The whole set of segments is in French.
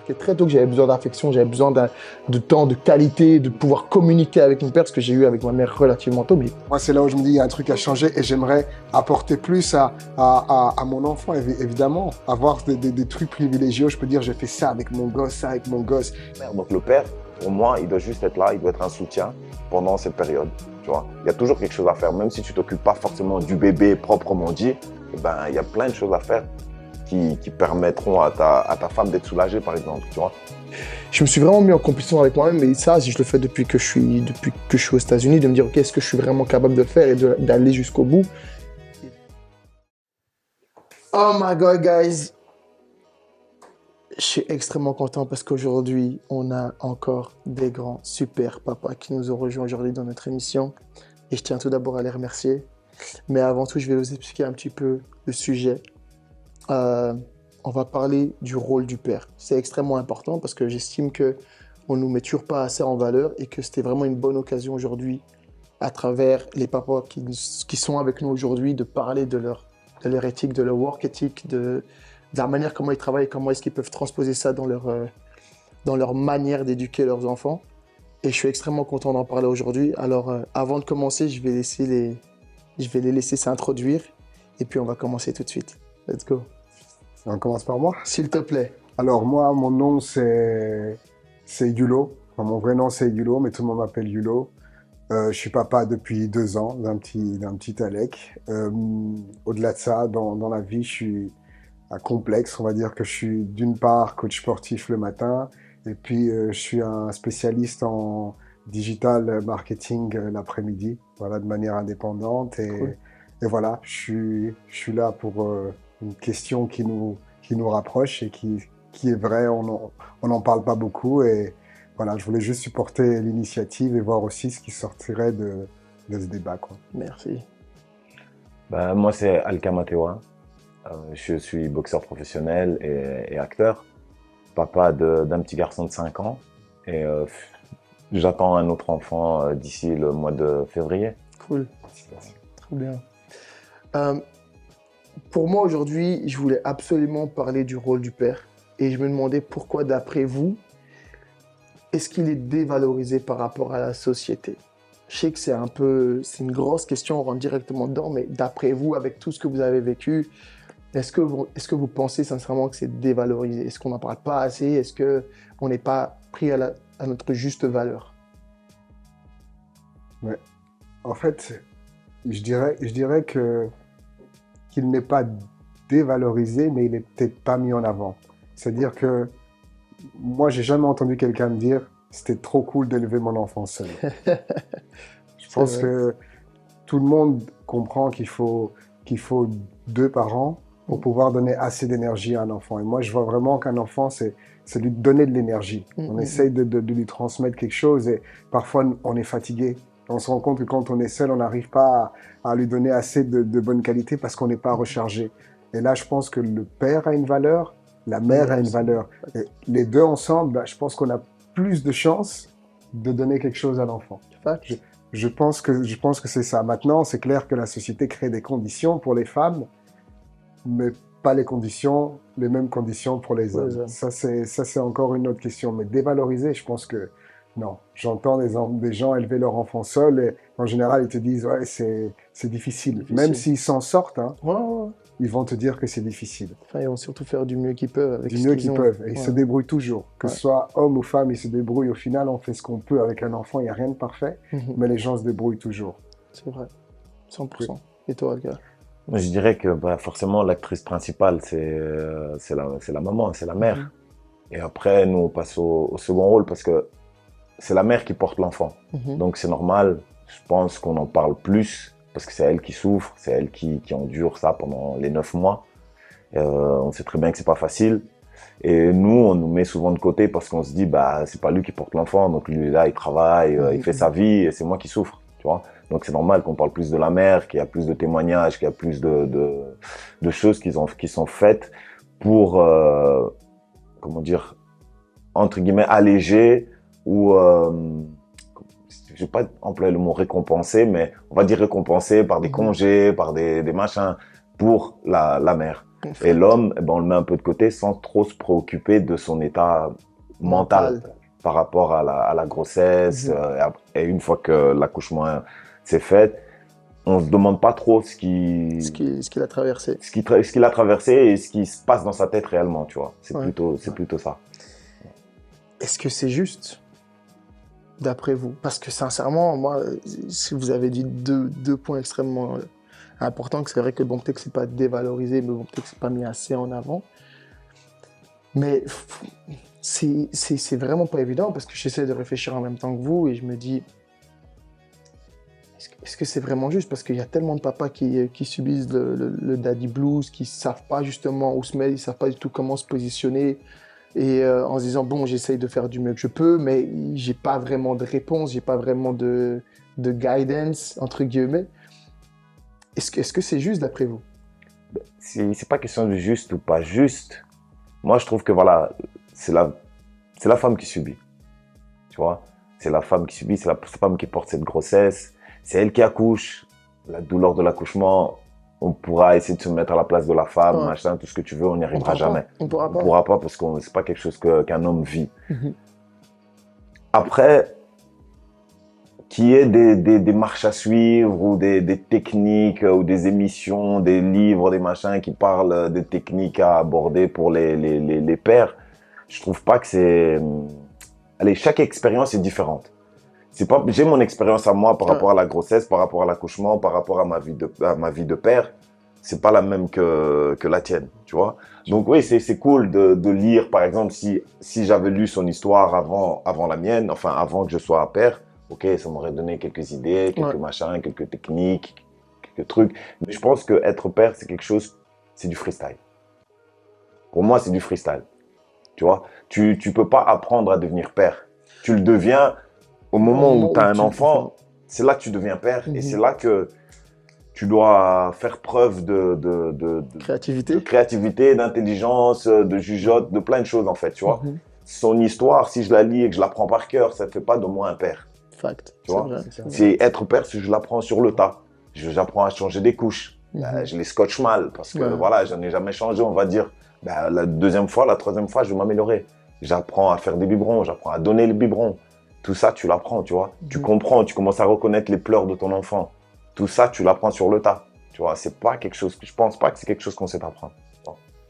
remarqué très tôt que j'avais besoin d'affection, j'avais besoin de temps, de qualité, de pouvoir communiquer avec mon père, ce que j'ai eu avec ma mère relativement tôt. Mais Moi, c'est là où je me dis, il y a un truc à changer et j'aimerais apporter plus à mon enfant, évidemment. Avoir des trucs privilégiés où je peux dire, j'ai fait ça avec mon gosse, ça avec mon gosse. Donc le père, pour moi, il doit juste être là, il doit être un soutien pendant cette période. Tu vois, il y a toujours quelque chose à faire, même si tu t'occupes pas forcément du bébé proprement dit. Eh ben, il y a plein de choses à faire qui permettront à ta femme d'être soulagée, par exemple. Tu vois. je me suis vraiment mis en compétition avec moi-même, et ça, je le fais depuis que je suis aux États-Unis, de me dire, ok, est-ce que je suis vraiment capable de le faire et d'aller jusqu'au bout. Oh my God, guys! Je suis extrêmement content parce qu'aujourd'hui, on a encore des grands super papas qui nous ont rejoints aujourd'hui dans notre émission. Et je tiens tout d'abord à les remercier. Mais avant tout, je vais vous expliquer un petit peu le sujet. On va parler du rôle du père. C'est extrêmement important parce que j'estime qu'on ne nous met toujours pas assez en valeur et que c'était vraiment une bonne occasion aujourd'hui, à travers les papas qui sont avec nous aujourd'hui, de parler de leur éthique, de leur work ethic, de la manière comment ils travaillent, comment est-ce qu'ils peuvent transposer ça dans leur manière d'éduquer leurs enfants. Et je suis extrêmement content d'en parler aujourd'hui. Alors, avant de commencer, je vais les laisser s'introduire. Et puis, on va commencer tout de suite. Let's go. On commence par moi. S'il te plaît. Alors moi, mon nom c'est Yulo. Enfin, mon vrai nom c'est Yulo, mais tout le monde m'appelle Yulo. Je suis papa depuis 2 ans d'un petit Alec. Au-delà de ça, dans la vie, je suis un complexe. On va dire que je suis d'une part coach sportif le matin, et puis je suis un spécialiste en digital marketing l'après-midi, voilà, de manière indépendante. Cool. Et voilà, je suis là pour une question qui nous rapproche et qui est vraie. On n'en parle pas beaucoup, et voilà, je voulais juste supporter l'initiative et voir aussi ce qui sortirait de ce débat, quoi. Merci. Ben, moi, c'est Alkamatewa. Je suis boxeur professionnel et acteur, papa d'un petit garçon de 5 ans. Et j'attends un autre enfant d'ici le mois de février. Cool. Très bien. Pour moi, aujourd'hui, je voulais absolument parler du rôle du père. Et je me demandais pourquoi, d'après vous, est-ce qu'il est dévalorisé par rapport à la société? Je sais que c'est une grosse question, on rentre directement dedans, mais d'après vous, avec tout ce que vous avez vécu, est-ce que vous pensez sincèrement que c'est dévalorisé? Est-ce qu'on n'en parle pas assez? Est-ce qu'on n'est pas pris à notre juste valeur? Ouais. En fait, je dirais qu'il n'est pas dévalorisé, mais il n'est peut-être pas mis en avant. C'est-à-dire que moi, j'ai jamais entendu quelqu'un me dire « c'était trop cool d'élever mon enfant seul ». Je pense que tout le monde comprend qu'il faut 2 parents pour pouvoir donner assez d'énergie à un enfant. Et moi, je vois vraiment qu'un enfant, c'est lui donner de l'énergie. On essaye de lui transmettre quelque chose, et parfois, on est fatigué. On se rend compte que quand on est seul, on n'arrive pas à lui donner assez de bonne qualité parce qu'on n'est pas rechargé. Et là, je pense que le père a une valeur, la mère a une valeur. Et les deux ensemble, bah, je pense qu'on a plus de chances de donner quelque chose à l'enfant. Je pense que c'est ça. Maintenant, c'est clair que la société crée des conditions pour les femmes, mais pas les mêmes conditions pour les hommes. Ça, c'est encore une autre question. Mais dévaloriser, je pense que non. J'entends des gens élever leur enfant seul, et en général, ils te disent « ouais, c'est difficile ». Même s'ils s'en sortent, hein, ils vont te dire que c'est difficile. Enfin, ils vont surtout faire du mieux qu'ils peuvent. Avec du mieux qu'ils peuvent. Et ils se débrouillent toujours. Que ce soit homme ou femme, ils se débrouillent. Au final, on fait ce qu'on peut avec un enfant. Il n'y a rien de parfait, mais les gens se débrouillent toujours. C'est vrai. 100%. Oui. Et toi, Alka? Je dirais que forcément, l'actrice principale, c'est la maman, c'est la mère. Et après, nous, on passe au second rôle parce que c'est la mère qui porte l'enfant. Donc, c'est normal, je pense qu'on en parle plus parce que c'est elle qui souffre, c'est elle qui endure ça pendant les 9 mois. On sait très bien que c'est pas facile. Et nous, on nous met souvent de côté parce qu'on se dit, bah, c'est pas lui qui porte l'enfant, donc lui, là, il travaille, il fait sa vie, et c'est moi qui souffre, tu vois. Donc, c'est normal qu'on parle plus de la mère, qu'il y a plus de témoignages, qu'il y a plus de choses qui sont faites pour, comment dire, entre guillemets, alléger ou, je vais pas employer le mot récompenser, mais on va dire récompenser par des congés, par des machins pour la mère. Et l'homme, eh ben, on le met un peu de côté sans trop se préoccuper de son état mental par rapport à la grossesse. Et une fois que l'accouchement s'est fait, on se demande pas trop ce qu'il a traversé. Ce qu'il a traversé et ce qui se passe dans sa tête réellement, tu vois. C'est plutôt ça. Est-ce que c'est juste, d'après vous? Parce que sincèrement, moi, si vous avez dit deux points extrêmement importants, que c'est vrai que bon, peut-être que c'est pas dévalorisé, mais bon, peut-être que c'est pas mis assez en avant. Mais c'est vraiment pas évident parce que j'essaie de réfléchir en même temps que vous et je me dis, est-ce que c'est vraiment juste? Parce qu'il y a tellement de papas qui subissent le daddy blues, qui savent pas justement où se mettre, ils savent pas du tout comment se positionner. Et en se disant, bon, j'essaye de faire du mieux que je peux, mais j'ai pas vraiment de réponse, j'ai pas vraiment de guidance, entre guillemets. Est-ce que c'est juste d'après vous? C'est pas question de juste ou pas juste. Moi, je trouve que voilà, c'est la femme qui subit. Tu vois? C'est la femme qui subit, c'est la femme qui porte cette grossesse. C'est elle qui accouche. La douleur de l'accouchement, on pourra essayer de se mettre à la place de la femme, machin, tout ce que tu veux, on n'y arrivera jamais. On pourra pas parce que c'est pas quelque chose qu'un homme vit. Après, qu'il y ait des marches à suivre ou des techniques ou des émissions, des livres, des machins qui parlent des techniques à aborder pour les pères, je trouve pas que c'est... Allez, chaque expérience est différente. J'ai mon expérience à moi par rapport à la grossesse, par rapport à l'accouchement, par rapport à ma vie de père. C'est pas la même que la tienne, tu vois. Donc oui, c'est cool de lire, par exemple, si j'avais lu son histoire avant la mienne, enfin avant que je sois père, ok, ça m'aurait donné quelques idées, quelques machins, quelques techniques, quelques trucs. Mais je pense que être père, c'est quelque chose, c'est du freestyle. Pour moi, c'est du freestyle. Tu vois, tu peux pas apprendre à devenir père. Tu le deviens au moment où tu as un enfant, c'est là que tu deviens père et c'est là que tu dois faire preuve de créativité, d'intelligence, de jugeote, de plein de choses en fait, tu vois. Son histoire, si je la lis et que je l'apprends par cœur, ça ne fait pas de moi un père. Fact. Tu vois, c'est être père si je l'apprends sur le tas. J'apprends à changer des couches. Je les scotche mal parce que voilà, j'en ai jamais changé, on va dire. La deuxième fois, la troisième fois, je vais m'améliorer. J'apprends à faire des biberons, j'apprends à donner les biberons. Tout ça, tu l'apprends, tu vois. Tu comprends, tu commences à reconnaître les pleurs de ton enfant. Tout ça, tu l'apprends sur le tas. Tu vois, c'est pas quelque chose je pense pas que c'est quelque chose qu'on sait apprendre.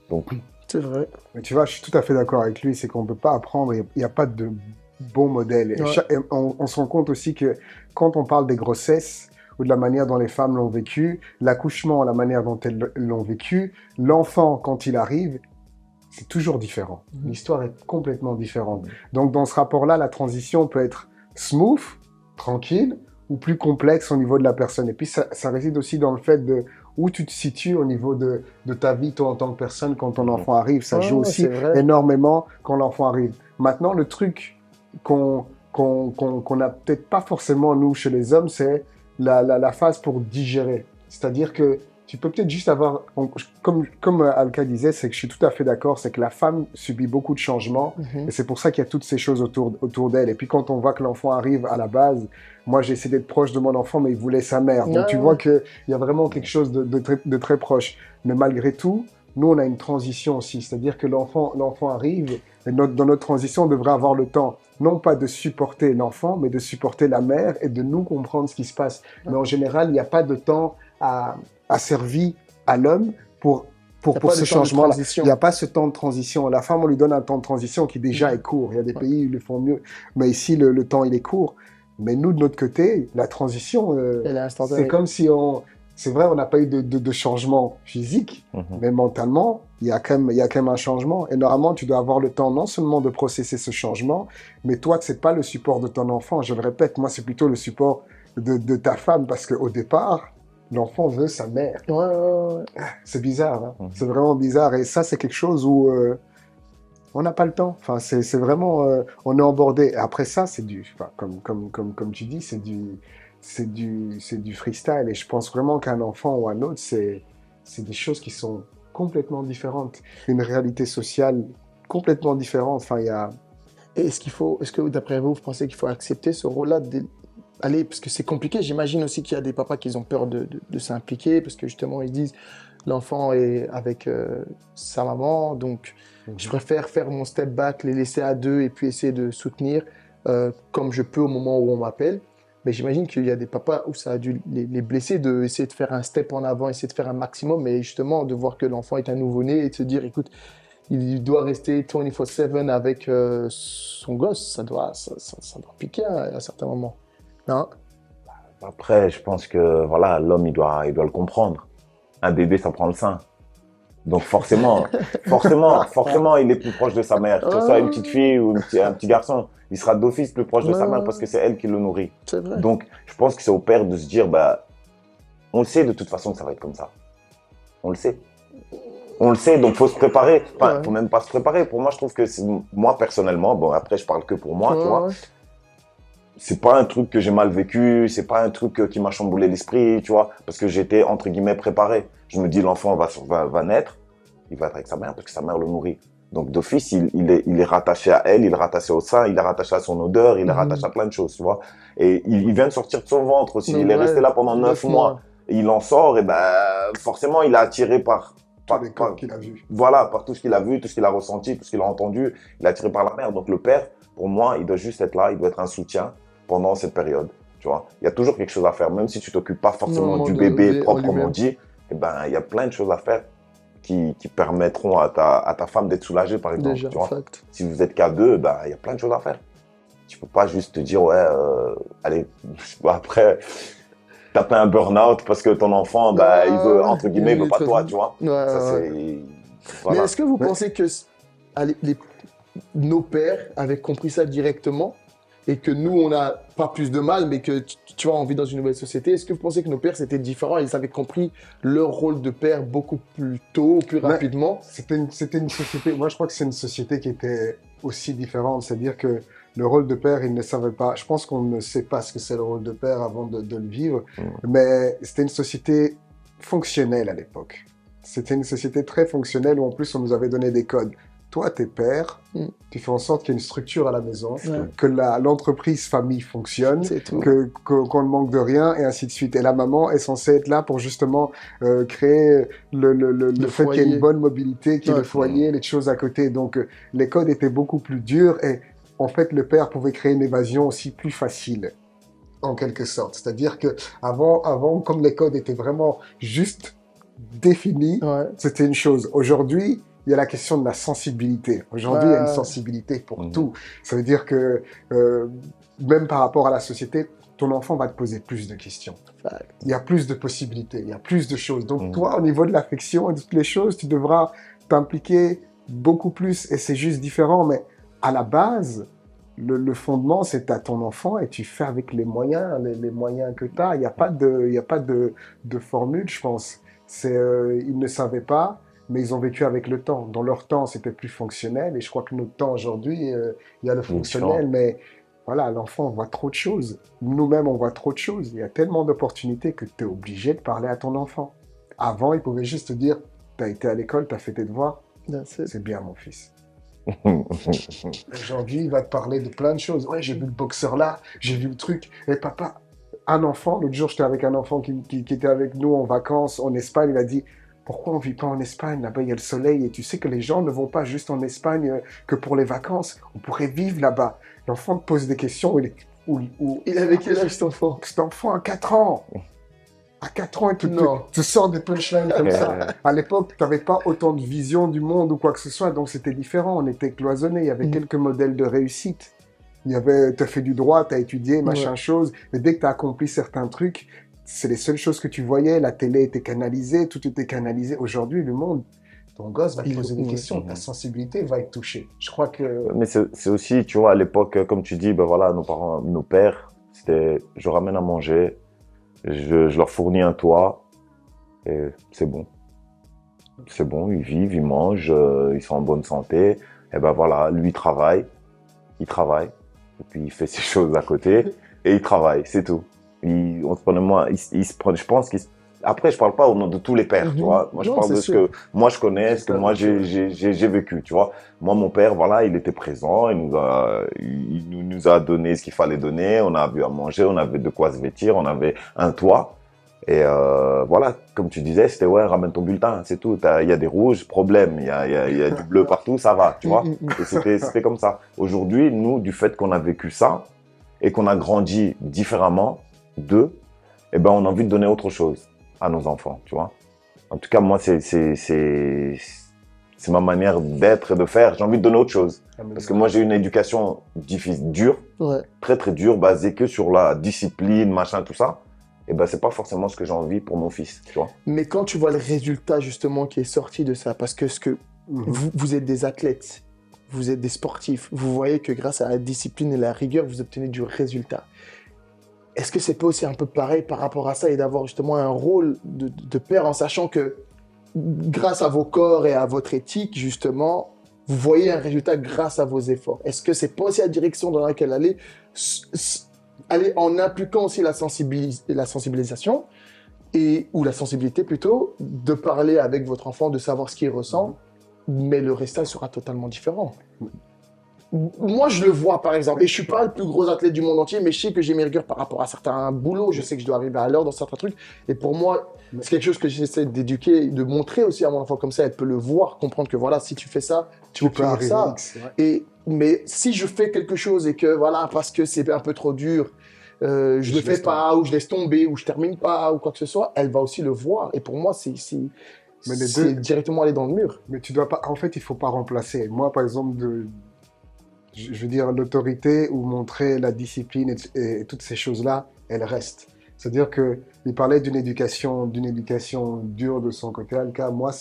Donc, c'est vrai. Mais tu vois, je suis tout à fait d'accord avec lui, c'est qu'on peut pas apprendre, il n'y a pas de bon modèle. Et on se rend compte aussi que quand on parle des grossesses ou de la manière dont les femmes l'ont vécu, l'accouchement, la manière dont elles l'ont vécu, l'enfant, quand il arrive, c'est toujours différent. L'histoire est complètement différente. Donc, dans ce rapport-là, la transition peut être smooth, tranquille, ou plus complexe au niveau de la personne. Et puis, ça réside aussi dans le fait de où tu te situes au niveau de ta vie, toi, en tant que personne, quand ton enfant arrive. Ça joue aussi énormément quand l'enfant arrive. Maintenant, le truc qu'on n'a peut-être pas forcément, nous, chez les hommes, c'est la phase pour digérer. C'est-à-dire que tu peux peut-être juste avoir, comme Alka disait, c'est que je suis tout à fait d'accord, c'est que la femme subit beaucoup de changements et c'est pour ça qu'il y a toutes ces choses autour d'elle. Et puis quand on voit que l'enfant arrive à la base, moi j'ai essayé d'être proche de mon enfant, mais il voulait sa mère. Donc tu vois qu'il y a vraiment quelque chose de très proche. Mais malgré tout, nous on a une transition aussi, c'est-à-dire que l'enfant arrive et dans notre transition, on devrait avoir le temps, non pas de supporter l'enfant, mais de supporter la mère et de nous comprendre ce qui se passe. Mais en général, il n'y a pas de temps a servi à l'homme pour ce changement-là. Il n'y a pas ce temps de transition. La femme, on lui donne un temps de transition qui déjà est court. Il y a des pays où ils le font mieux. Mais ici, le temps, il est court. Mais nous, de notre côté, la transition, c'est comme si c'est vrai, on n'a pas eu de changement physique, mais mentalement, il y a quand même un changement. Et normalement, tu dois avoir le temps non seulement de processer ce changement, mais toi, c'est pas le support de ton enfant. Je le répète, moi, c'est plutôt le support de ta femme, parce qu'au départ, l'enfant veut sa mère. C'est bizarre, hein. C'est vraiment bizarre. Et ça, c'est quelque chose où on n'a pas le temps. Enfin, c'est vraiment... on est embordé. Et après ça, c'est comme tu dis, c'est du freestyle. Et je pense vraiment qu'un enfant ou un autre, c'est des choses qui sont complètement différentes. Une réalité sociale complètement différente. Enfin, il y a... Et est-ce que d'après vous pensez qu'il faut accepter ce rôle-là Allez, parce que c'est compliqué. J'imagine aussi qu'il y a des papas qui ont peur de s'impliquer parce que justement, ils disent l'enfant est avec sa maman, donc je préfère faire mon step back, les laisser à deux et puis essayer de soutenir comme je peux au moment où on m'appelle. Mais j'imagine qu'il y a des papas où ça a dû les blesser d'essayer de faire un step en avant, essayer de faire un maximum, mais justement de voir que l'enfant est un nouveau-né et de se dire, écoute, il doit rester 24/7 avec son gosse, ça doit piquer à certains moments. Non? Après, je pense que voilà, l'homme, il doit le comprendre. Un bébé, ça prend le sein. Donc forcément, il est plus proche de sa mère. Que ce soit une petite fille ou un petit garçon, il sera d'office plus proche de sa mère parce que c'est elle qui le nourrit. C'est vrai. Donc, je pense que c'est au père de se dire, bah, on le sait de toute façon que ça va être comme ça. On le sait. On le sait, donc faut se préparer. Enfin, faut même pas se préparer. Pour moi, je trouve que moi personnellement, bon après, je parle que pour moi, tu vois. C'est pas un truc que j'ai mal vécu, c'est pas un truc qui m'a chamboulé l'esprit, tu vois, parce que j'étais entre guillemets préparé. Je me dis l'enfant va naître, il va être avec sa mère parce que sa mère le nourrit. Donc d'office, il est rattaché à elle, il est rattaché au sein, il est rattaché à son odeur, il est rattaché à plein de choses, tu vois. Et il vient de sortir de son ventre aussi, il est resté là pendant 9 mois. Et il en sort et ben forcément il est attiré par les corps qu'il a vu. Voilà, par tout ce qu'il a vu, tout ce qu'il a ressenti, tout ce qu'il a entendu, il est attiré par la mère. Donc le père, pour moi, il doit juste être là, il doit être un soutien pendant cette période, tu vois. Il y a toujours quelque chose à faire, même si tu t'occupes pas forcément du bébé proprement dit, eh ben, il y a plein de choses à faire qui permettront à ta femme d'être soulagée, par exemple. Déjà, tu vois. Si vous êtes qu'à deux, ben, il y a plein de choses à faire. Tu peux pas juste te dire, ouais, allez, après, taper un burn-out parce que ton enfant, bah, il veut, entre guillemets, il veut pas toi, tu vois. Voilà. Mais est-ce que vous pensez que nos pères avaient compris ça directement et que nous, on n'a pas plus de mal, mais que, tu vois, on vit dans une nouvelle société? Est-ce que vous pensez que nos pères, c'était différent et ils avaient compris leur rôle de père beaucoup plus tôt, plus rapidement? C'était une société, moi je crois que c'est une société qui était aussi différente, c'est-à-dire que le rôle de père, ils ne savaient pas. Je pense qu'on ne sait pas ce que c'est le rôle de père avant de le vivre, mais c'était une société fonctionnelle à l'époque. C'était une société très fonctionnelle où en plus on nous avait donné des codes. Toi, t'es père, tu fais en sorte qu'il y ait une structure à la maison, que l'entreprise famille fonctionne, qu'on ne manque de rien, et ainsi de suite. Et la maman est censée être là pour justement créer le fait qu'il y ait une bonne mobilité, qu'il y ait le foyer, les choses à côté. Donc, les codes étaient beaucoup plus durs et en fait, le père pouvait créer une évasion aussi plus facile, en quelque sorte. C'est-à-dire que avant, comme les codes étaient vraiment juste définis, c'était une chose. Aujourd'hui, il y a la question de la sensibilité. Aujourd'hui, il y a une sensibilité pour tout. Ça veut dire que même par rapport à la société, ton enfant va te poser plus de questions. Il y a plus de possibilités, il y a plus de choses. Donc toi, au niveau de l'affection et de toutes les choses, tu devras t'impliquer beaucoup plus. Et c'est juste différent. Mais à la base, le fondement, c'est à ton enfant et tu fais avec les moyens que tu as. Il n'y a pas de formule, je pense. Ils ne savaient pas, mais ils ont vécu avec le temps. Dans leur temps, c'était plus fonctionnel. Et je crois que notre temps aujourd'hui, il y a le fonctionnel, mais voilà, l'enfant voit trop de choses. Nous-mêmes, on voit trop de choses. Il y a tellement d'opportunités que tu es obligé de parler à ton enfant. Avant, il pouvait juste te dire, tu as été à l'école, tu as fait tes devoirs. C'est bien, mon fils. Aujourd'hui, il va te parler de plein de choses. Ouais, j'ai vu le boxeur là, j'ai vu le truc. Et papa, un enfant, l'autre jour, j'étais avec un enfant qui était avec nous en vacances en Espagne. Il a dit, pourquoi on ne vit pas en Espagne? Là-bas, il y a le soleil. Et tu sais que les gens ne vont pas juste en Espagne que pour les vacances. On pourrait vivre là-bas. L'enfant te pose des questions. Il avait quel âge, cet enfant? Cet enfant a 4 ans. À 4 ans, tu sors des punchlines comme ça. À l'époque, tu n'avais pas autant de vision du monde ou quoi que ce soit. Donc, c'était différent. On était cloisonnés. Il y avait quelques modèles de réussite. Tu as fait du droit, tu as étudié, machin chose. Mais dès que tu as accompli certains trucs, c'est les seules choses que tu voyais. La télé était canalisée, tout était canalisé. Aujourd'hui, le monde, ton gosse va te poser des questions. Ta sensibilité va être touchée. Je crois que... Mais c'est aussi, tu vois, à l'époque, comme tu dis, ben voilà, nos parents, nos pères, c'était je ramène à manger, je leur fournis un toit, et c'est bon. C'est bon, ils vivent, ils mangent, ils sont en bonne santé. Et ben voilà, lui il travaille, et puis il fait ses choses à côté, et il travaille, c'est tout. Je pense qu'il après, je parle pas au nom de tous les pères, tu vois. Moi, je parle de ce que moi je connais, ce que moi j'ai vécu, tu vois. Moi, mon père, voilà, il était présent, il nous a donné ce qu'il fallait donner. On a eu à manger, on avait de quoi se vêtir, on avait un toit. Et voilà, comme tu disais, c'était ouais, ramène ton bulletin, c'est tout. Il y a des rouges, problème. Il y a du bleu partout, ça va, tu vois. Et c'était comme ça. Aujourd'hui, nous, du fait qu'on a vécu ça et qu'on a grandi différemment d'eux, eh ben, on a envie de donner autre chose à nos enfants, tu vois. En tout cas, moi, c'est ma manière d'être et de faire. J'ai envie de donner autre chose. Parce que moi, j'ai eu une éducation difficile, dure, Ouais. très, très dure, basée que sur la discipline, machin, tout ça. Et ben, c'est pas forcément ce que j'ai envie pour mon fils, tu vois. Mais quand tu vois le résultat justement qui est sorti de ça, parce que vous êtes des athlètes, vous êtes des sportifs, vous voyez que grâce à la discipline et la rigueur, vous obtenez du résultat. Est-ce que c'est pas aussi un peu pareil par rapport à ça et d'avoir justement un rôle de père en sachant que grâce à vos corps et à votre éthique, justement, vous voyez un résultat grâce à vos efforts? Est-ce que c'est pas aussi la direction dans laquelle aller en impliquant aussi la sensibilisation ou la sensibilité plutôt, de parler avec votre enfant, de savoir ce qu'il ressent, mais le résultat sera totalement différent. Moi, je le vois, par exemple, et je suis pas le plus gros athlète du monde entier, mais je sais que j'ai mes rigueurs par rapport à certains boulots, je sais que je dois arriver à l'heure dans certains trucs, et pour moi, c'est quelque chose que j'essaie d'éduquer, de montrer aussi à mon enfant comme ça, elle peut le voir, comprendre que voilà, si tu fais ça, tu peux arriver ça. Mais si je fais quelque chose et que voilà, parce que c'est un peu trop dur, je le fais pas, ou je laisse tomber, ou je termine pas, ou quoi que ce soit, elle va aussi le voir, et pour moi, c'est directement aller dans le mur. Mais tu dois pas, en fait, il faut pas remplacer. Moi, par exemple, je veux dire, l'autorité ou montrer la discipline et toutes ces choses-là, elles restent. C'est-à-dire qu'il parlait d'une éducation dure de son côté. Alka, moi,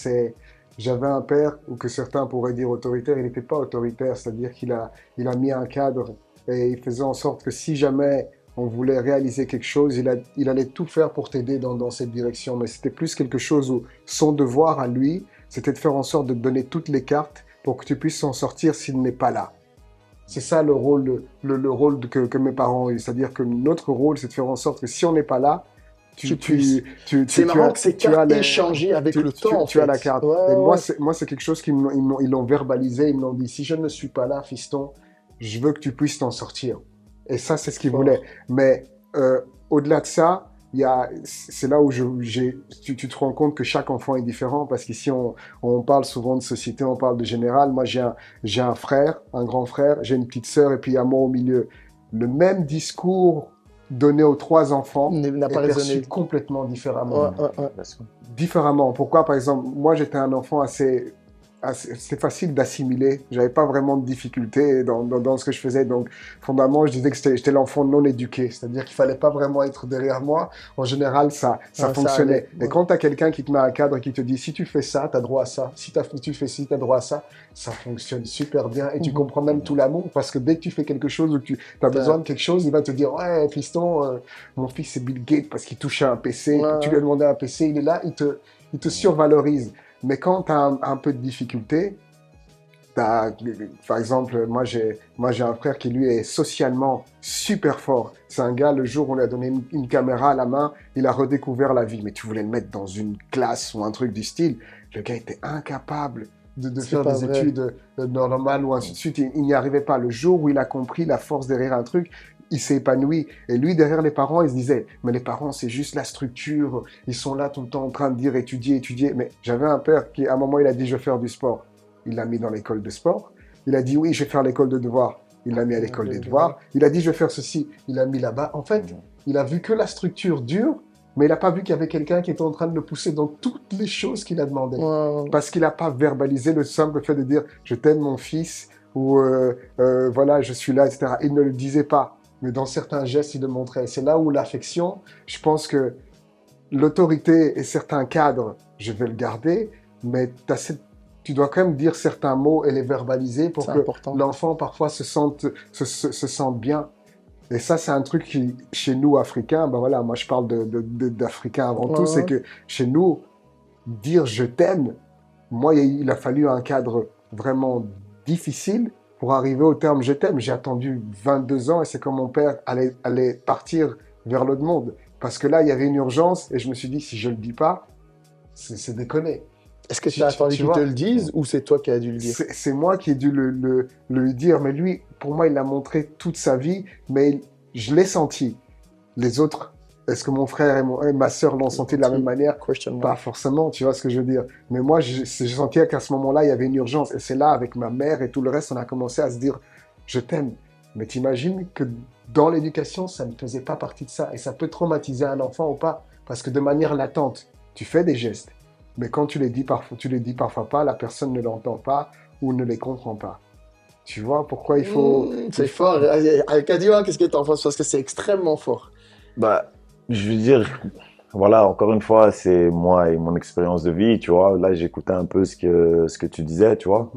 j'avais un père, ou que certains pourraient dire autoritaire, il n'était pas autoritaire, c'est-à-dire qu'il a mis un cadre et il faisait en sorte que si jamais on voulait réaliser quelque chose, il allait tout faire pour t'aider dans cette direction. Mais c'était plus quelque chose où son devoir à lui, c'était de faire en sorte de te donner toutes les cartes pour que tu puisses s'en sortir s'il n'est pas là. C'est ça le rôle, le rôle que mes parents ont eu. C'est-à-dire que notre rôle, c'est de faire en sorte que si on n'est pas là, c'est marrant que ces cartes échangées avec le temps. Tu as la carte. Ouais, et moi, c'est quelque chose qu'ils l'ont verbalisé. Ils m'ont dit, si je ne suis pas là, fiston, je veux que tu puisses t'en sortir. Et ça, c'est ce qu'ils voulaient. Mais au-delà de ça, c'est là où tu te rends compte que chaque enfant est différent, parce qu'ici, on parle souvent de société, on parle de général. Moi, j'ai un frère, un grand frère, j'ai une petite sœur, et puis il y a moi au milieu. Le même discours donné aux 3 enfants n'a pas perçu complètement différemment. Ouais. Différemment. Pourquoi, par exemple, moi, j'étais un enfant c'était facile d'assimiler. J'avais pas vraiment de difficultés dans ce que je faisais. Donc, fondamentalement, je disais que j'étais l'enfant non éduqué. C'est-à-dire qu'il fallait pas vraiment être derrière moi. En général, ça fonctionnait. Et quand tu as quelqu'un qui te met un cadre et qui te dit, si tu fais ça, tu as droit à ça. Si tu fais ci, tu as droit à ça. Ça fonctionne super bien. Et tu comprends même tout l'amour, parce que dès que tu fais quelque chose ou que tu as besoin de quelque chose, il va te dire, ouais, fiston, mon fils, c'est Bill Gates parce qu'il touchait un PC. Tu lui as demandé un PC, il est là, il te survalorise. Mais quand tu as un peu de difficulté, par exemple, moi j'ai un frère qui lui est socialement super fort. C'est un gars, le jour où on lui a donné une caméra à la main, il a redécouvert la vie. Mais tu voulais le mettre dans une classe ou un truc du style, le gars était incapable de faire des études normales ou ainsi de suite. Il n'y arrivait pas. Le jour où il a compris la force derrière un truc, il s'est épanoui. Et lui, derrière les parents, il se disait, mais les parents, c'est juste la structure. Ils sont là tout le temps en train de dire étudier. Mais j'avais un père qui, à un moment, il a dit, je vais faire du sport. Il l'a mis dans l'école de sport. Il a dit, oui, je vais faire l'école de devoirs. Il l'a mis à l'école des devoirs. Il a dit, je vais faire ceci. Il l'a mis là-bas. En fait, il a vu que la structure dure, mais il n'a pas vu qu'il y avait quelqu'un qui était en train de le pousser dans toutes les choses qu'il a demandé. Parce qu'il n'a pas verbalisé le simple fait de dire, je t'aime mon fils, ou voilà, je suis là, etc. Il ne le disait pas. Mais dans certains gestes, il le montrait. C'est là où l'affection, je pense que l'autorité et certains cadres, je vais le garder, mais tu dois quand même dire certains mots et les verbaliser pour que l'enfant, parfois, se sente bien. Et ça, c'est un truc qui, chez nous, Africains, ben voilà, moi, je parle d'Africains avant tout, c'est que chez nous, dire « je t'aime », moi, il a fallu un cadre vraiment difficile pour arriver au terme « je t'aime ». J'ai attendu 22 ans et c'est quand mon père allait partir vers l'autre monde. Parce que là, il y avait une urgence et je me suis dit, si je ne le dis pas, c'est déconné. Est-ce que tu as attendu qu'il te le dise ou c'est toi qui as dû le dire? C'est moi qui ai dû le dire. Mais lui, pour moi, il l'a montré toute sa vie. Mais je l'ai senti. Les autres, est-ce que mon frère et ma sœur l'ont senti de la même manière? Question Pas mark. forcément, tu vois ce que je veux dire. Mais moi, j'ai senti qu'à ce moment-là, il y avait une urgence. Et c'est là, avec ma mère et tout le reste, on a commencé à se dire, je t'aime. Mais t'imagines que dans l'éducation, ça ne faisait pas partie de ça. Et ça peut traumatiser un enfant ou pas. Parce que de manière latente, tu fais des gestes. Mais quand tu les dis parfois pas, la personne ne l'entend pas ou ne les comprend pas. Tu vois pourquoi il faut... C'est fort. Alcadio, qu'est-ce que tu en penses? Parce que c'est extrêmement fort. Bah, je veux dire, voilà, encore une fois, c'est moi et mon expérience de vie, tu vois. Là, j'écoutais un peu ce que tu disais, tu vois.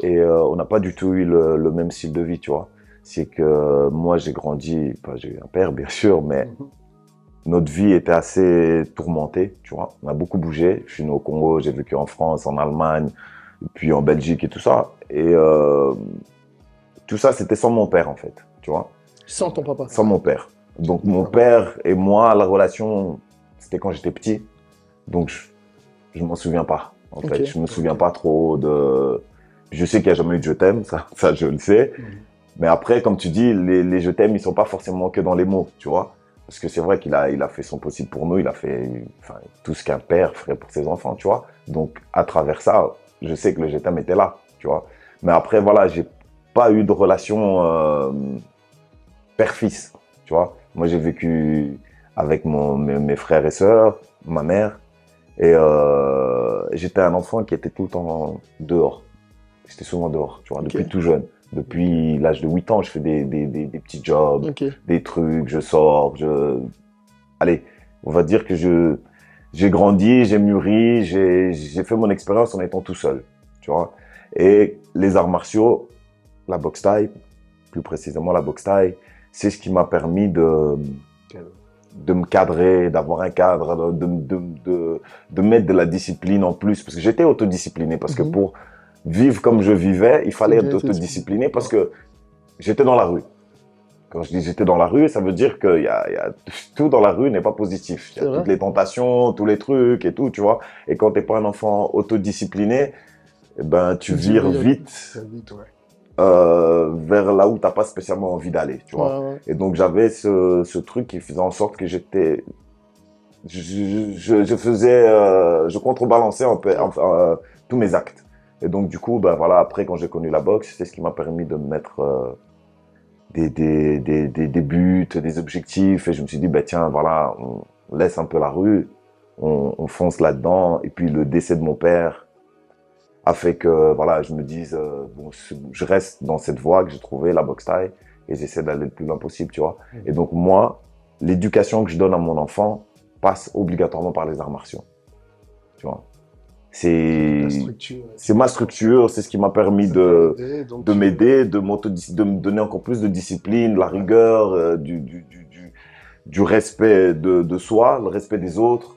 Et on n'a pas du tout eu le même style de vie, tu vois. C'est que moi, j'ai grandi, enfin, j'ai eu un père, bien sûr, mais notre vie était assez tourmentée, tu vois. On a beaucoup bougé. Je suis né au Congo, j'ai vécu en France, en Allemagne, puis en Belgique et tout ça. Et tout ça, c'était sans mon père, en fait, tu vois. Sans ton papa. Sans mon père. Donc, mon père et moi, la relation, c'était quand j'étais petit. Donc, je m'en souviens pas, en fait. Je me souviens pas trop de... Je sais qu'il n'y a jamais eu de je t'aime, ça je le sais. Mais après, comme tu dis, les je t'aime, ils sont pas forcément que dans les mots, tu vois. Parce que c'est vrai qu'il a fait son possible pour nous, il a fait tout ce qu'un père ferait pour ses enfants, tu vois. Donc, à travers ça, je sais que le je t'aime était là, tu vois. Mais après, voilà, j'ai pas eu de relation père-fils, tu vois. Moi, j'ai vécu avec mes frères et sœurs, ma mère, et j'étais un enfant qui était tout le temps dehors. J'étais souvent dehors, tu vois, depuis tout jeune. Depuis l'âge de 8 ans, je fais des petits jobs, des trucs, je sors, Allez, on va dire que j'ai grandi, j'ai mûri, j'ai fait mon expérience en étant tout seul, tu vois. Et les arts martiaux, la boxe thaï, plus précisément la boxe thaï, c'est ce qui m'a permis de me cadrer, d'avoir un cadre, de mettre de la discipline en plus. Parce que j'étais autodiscipliné, parce que pour vivre comme je vivais, il fallait être autodiscipliné parce que j'étais dans la rue. Quand je dis j'étais dans la rue, ça veut dire que tout dans la rue n'est pas positif. Il y a toutes les tentations, tous les trucs et tout, tu vois. Et quand t'es pas un enfant autodiscipliné, eh ben, tu vires vite vers là où t'as pas spécialement envie d'aller, tu vois. Et donc j'avais ce truc qui faisait en sorte que je contrebalançais tous mes actes. Et donc, du coup, ben voilà, après, quand j'ai connu la boxe, c'est ce qui m'a permis de me mettre des buts, des objectifs. Et je me suis dit, ben tiens, voilà, on laisse un peu la rue, on fonce là-dedans. Et puis, le décès de mon père a fait que, voilà, je me dise, bon, je reste dans cette voie que j'ai trouvée, la boxe thaï, et j'essaie d'aller le plus loin possible, tu vois. Et donc, moi, l'éducation que je donne à mon enfant passe obligatoirement par les arts martiaux, tu vois. C'est ma structure, c'est ce qui m'a permis de m'aider, de me donner encore plus de discipline, la rigueur, du respect de soi, le respect des autres,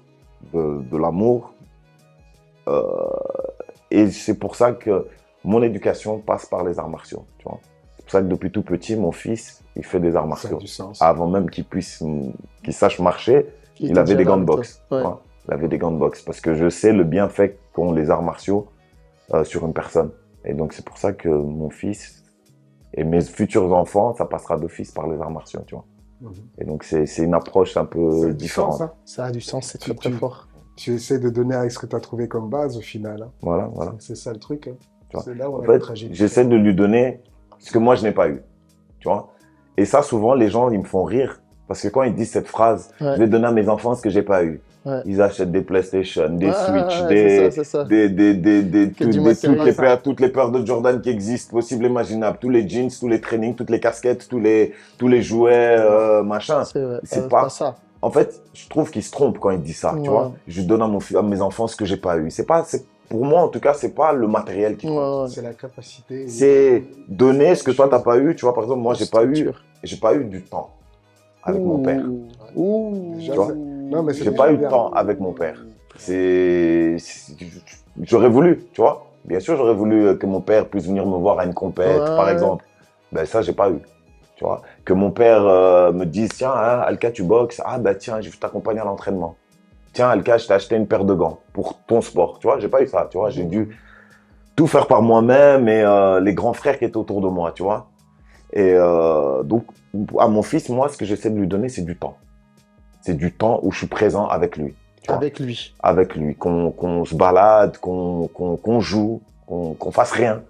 de l'amour. Et c'est pour ça que mon éducation passe par les arts martiaux, tu vois. C'est pour ça que depuis tout petit, mon fils, il fait des arts martiaux. Avant même qu'il sache marcher, il avait des gants de boxe. Il avait des gants de boxe parce que je sais le bienfait qu'ont les arts martiaux sur une personne. Et donc, c'est pour ça que mon fils et mes futurs enfants, ça passera d'office par les arts martiaux, tu vois. Et donc, c'est une approche un peu différente. Sens, hein. Ça a du sens, c'est très, très fort. Tu essaies de donner avec ce que tu as trouvé comme base au final. Hein. Voilà. C'est ça le truc. Hein. C'est là où on en fait, j'essaie de lui donner ce que moi, je n'ai pas eu, tu vois. Et ça, souvent, les gens, ils me font rire parce que quand ils disent cette phrase, je vais donner à mes enfants ce que j'ai pas eu. Ils achètent des PlayStation, des Switch, toutes les paires de Jordan qui existent, possibles, imaginables, tous les jeans, tous les trainings, toutes les casquettes, tous les jouets, machin. C'est pas ça. En fait, je trouve qu'ils se trompent quand ils disent ça, tu vois. Je donne à mes enfants ce que j'ai pas eu. Pour moi, en tout cas, c'est pas le matériel qui compte. C'est la capacité. C'est donner ce que toi, t'as pas eu. Tu vois, par exemple, moi, j'ai pas eu du temps avec mon père. Tu vois. J'ai pas eu de temps avec mon père. J'aurais voulu, tu vois. Bien sûr, j'aurais voulu que mon père puisse venir me voir à une compète, par exemple. Ben ça, j'ai pas eu. Tu vois. Que mon père me dise, tiens, hein, Alka, tu boxes. Ah ben tiens, je vais t'accompagner à l'entraînement. Tiens, Alka, je t'ai acheté une paire de gants pour ton sport. Tu vois, j'ai pas eu ça. Tu vois, j'ai dû tout faire par moi-même et les grands frères qui étaient autour de moi, tu vois. Et donc, à mon fils, moi, ce que j'essaie de lui donner, c'est du temps. c'est du temps où je suis présent avec lui. Avec lui. Avec lui, qu'on se balade, qu'on joue, qu'on fasse rien.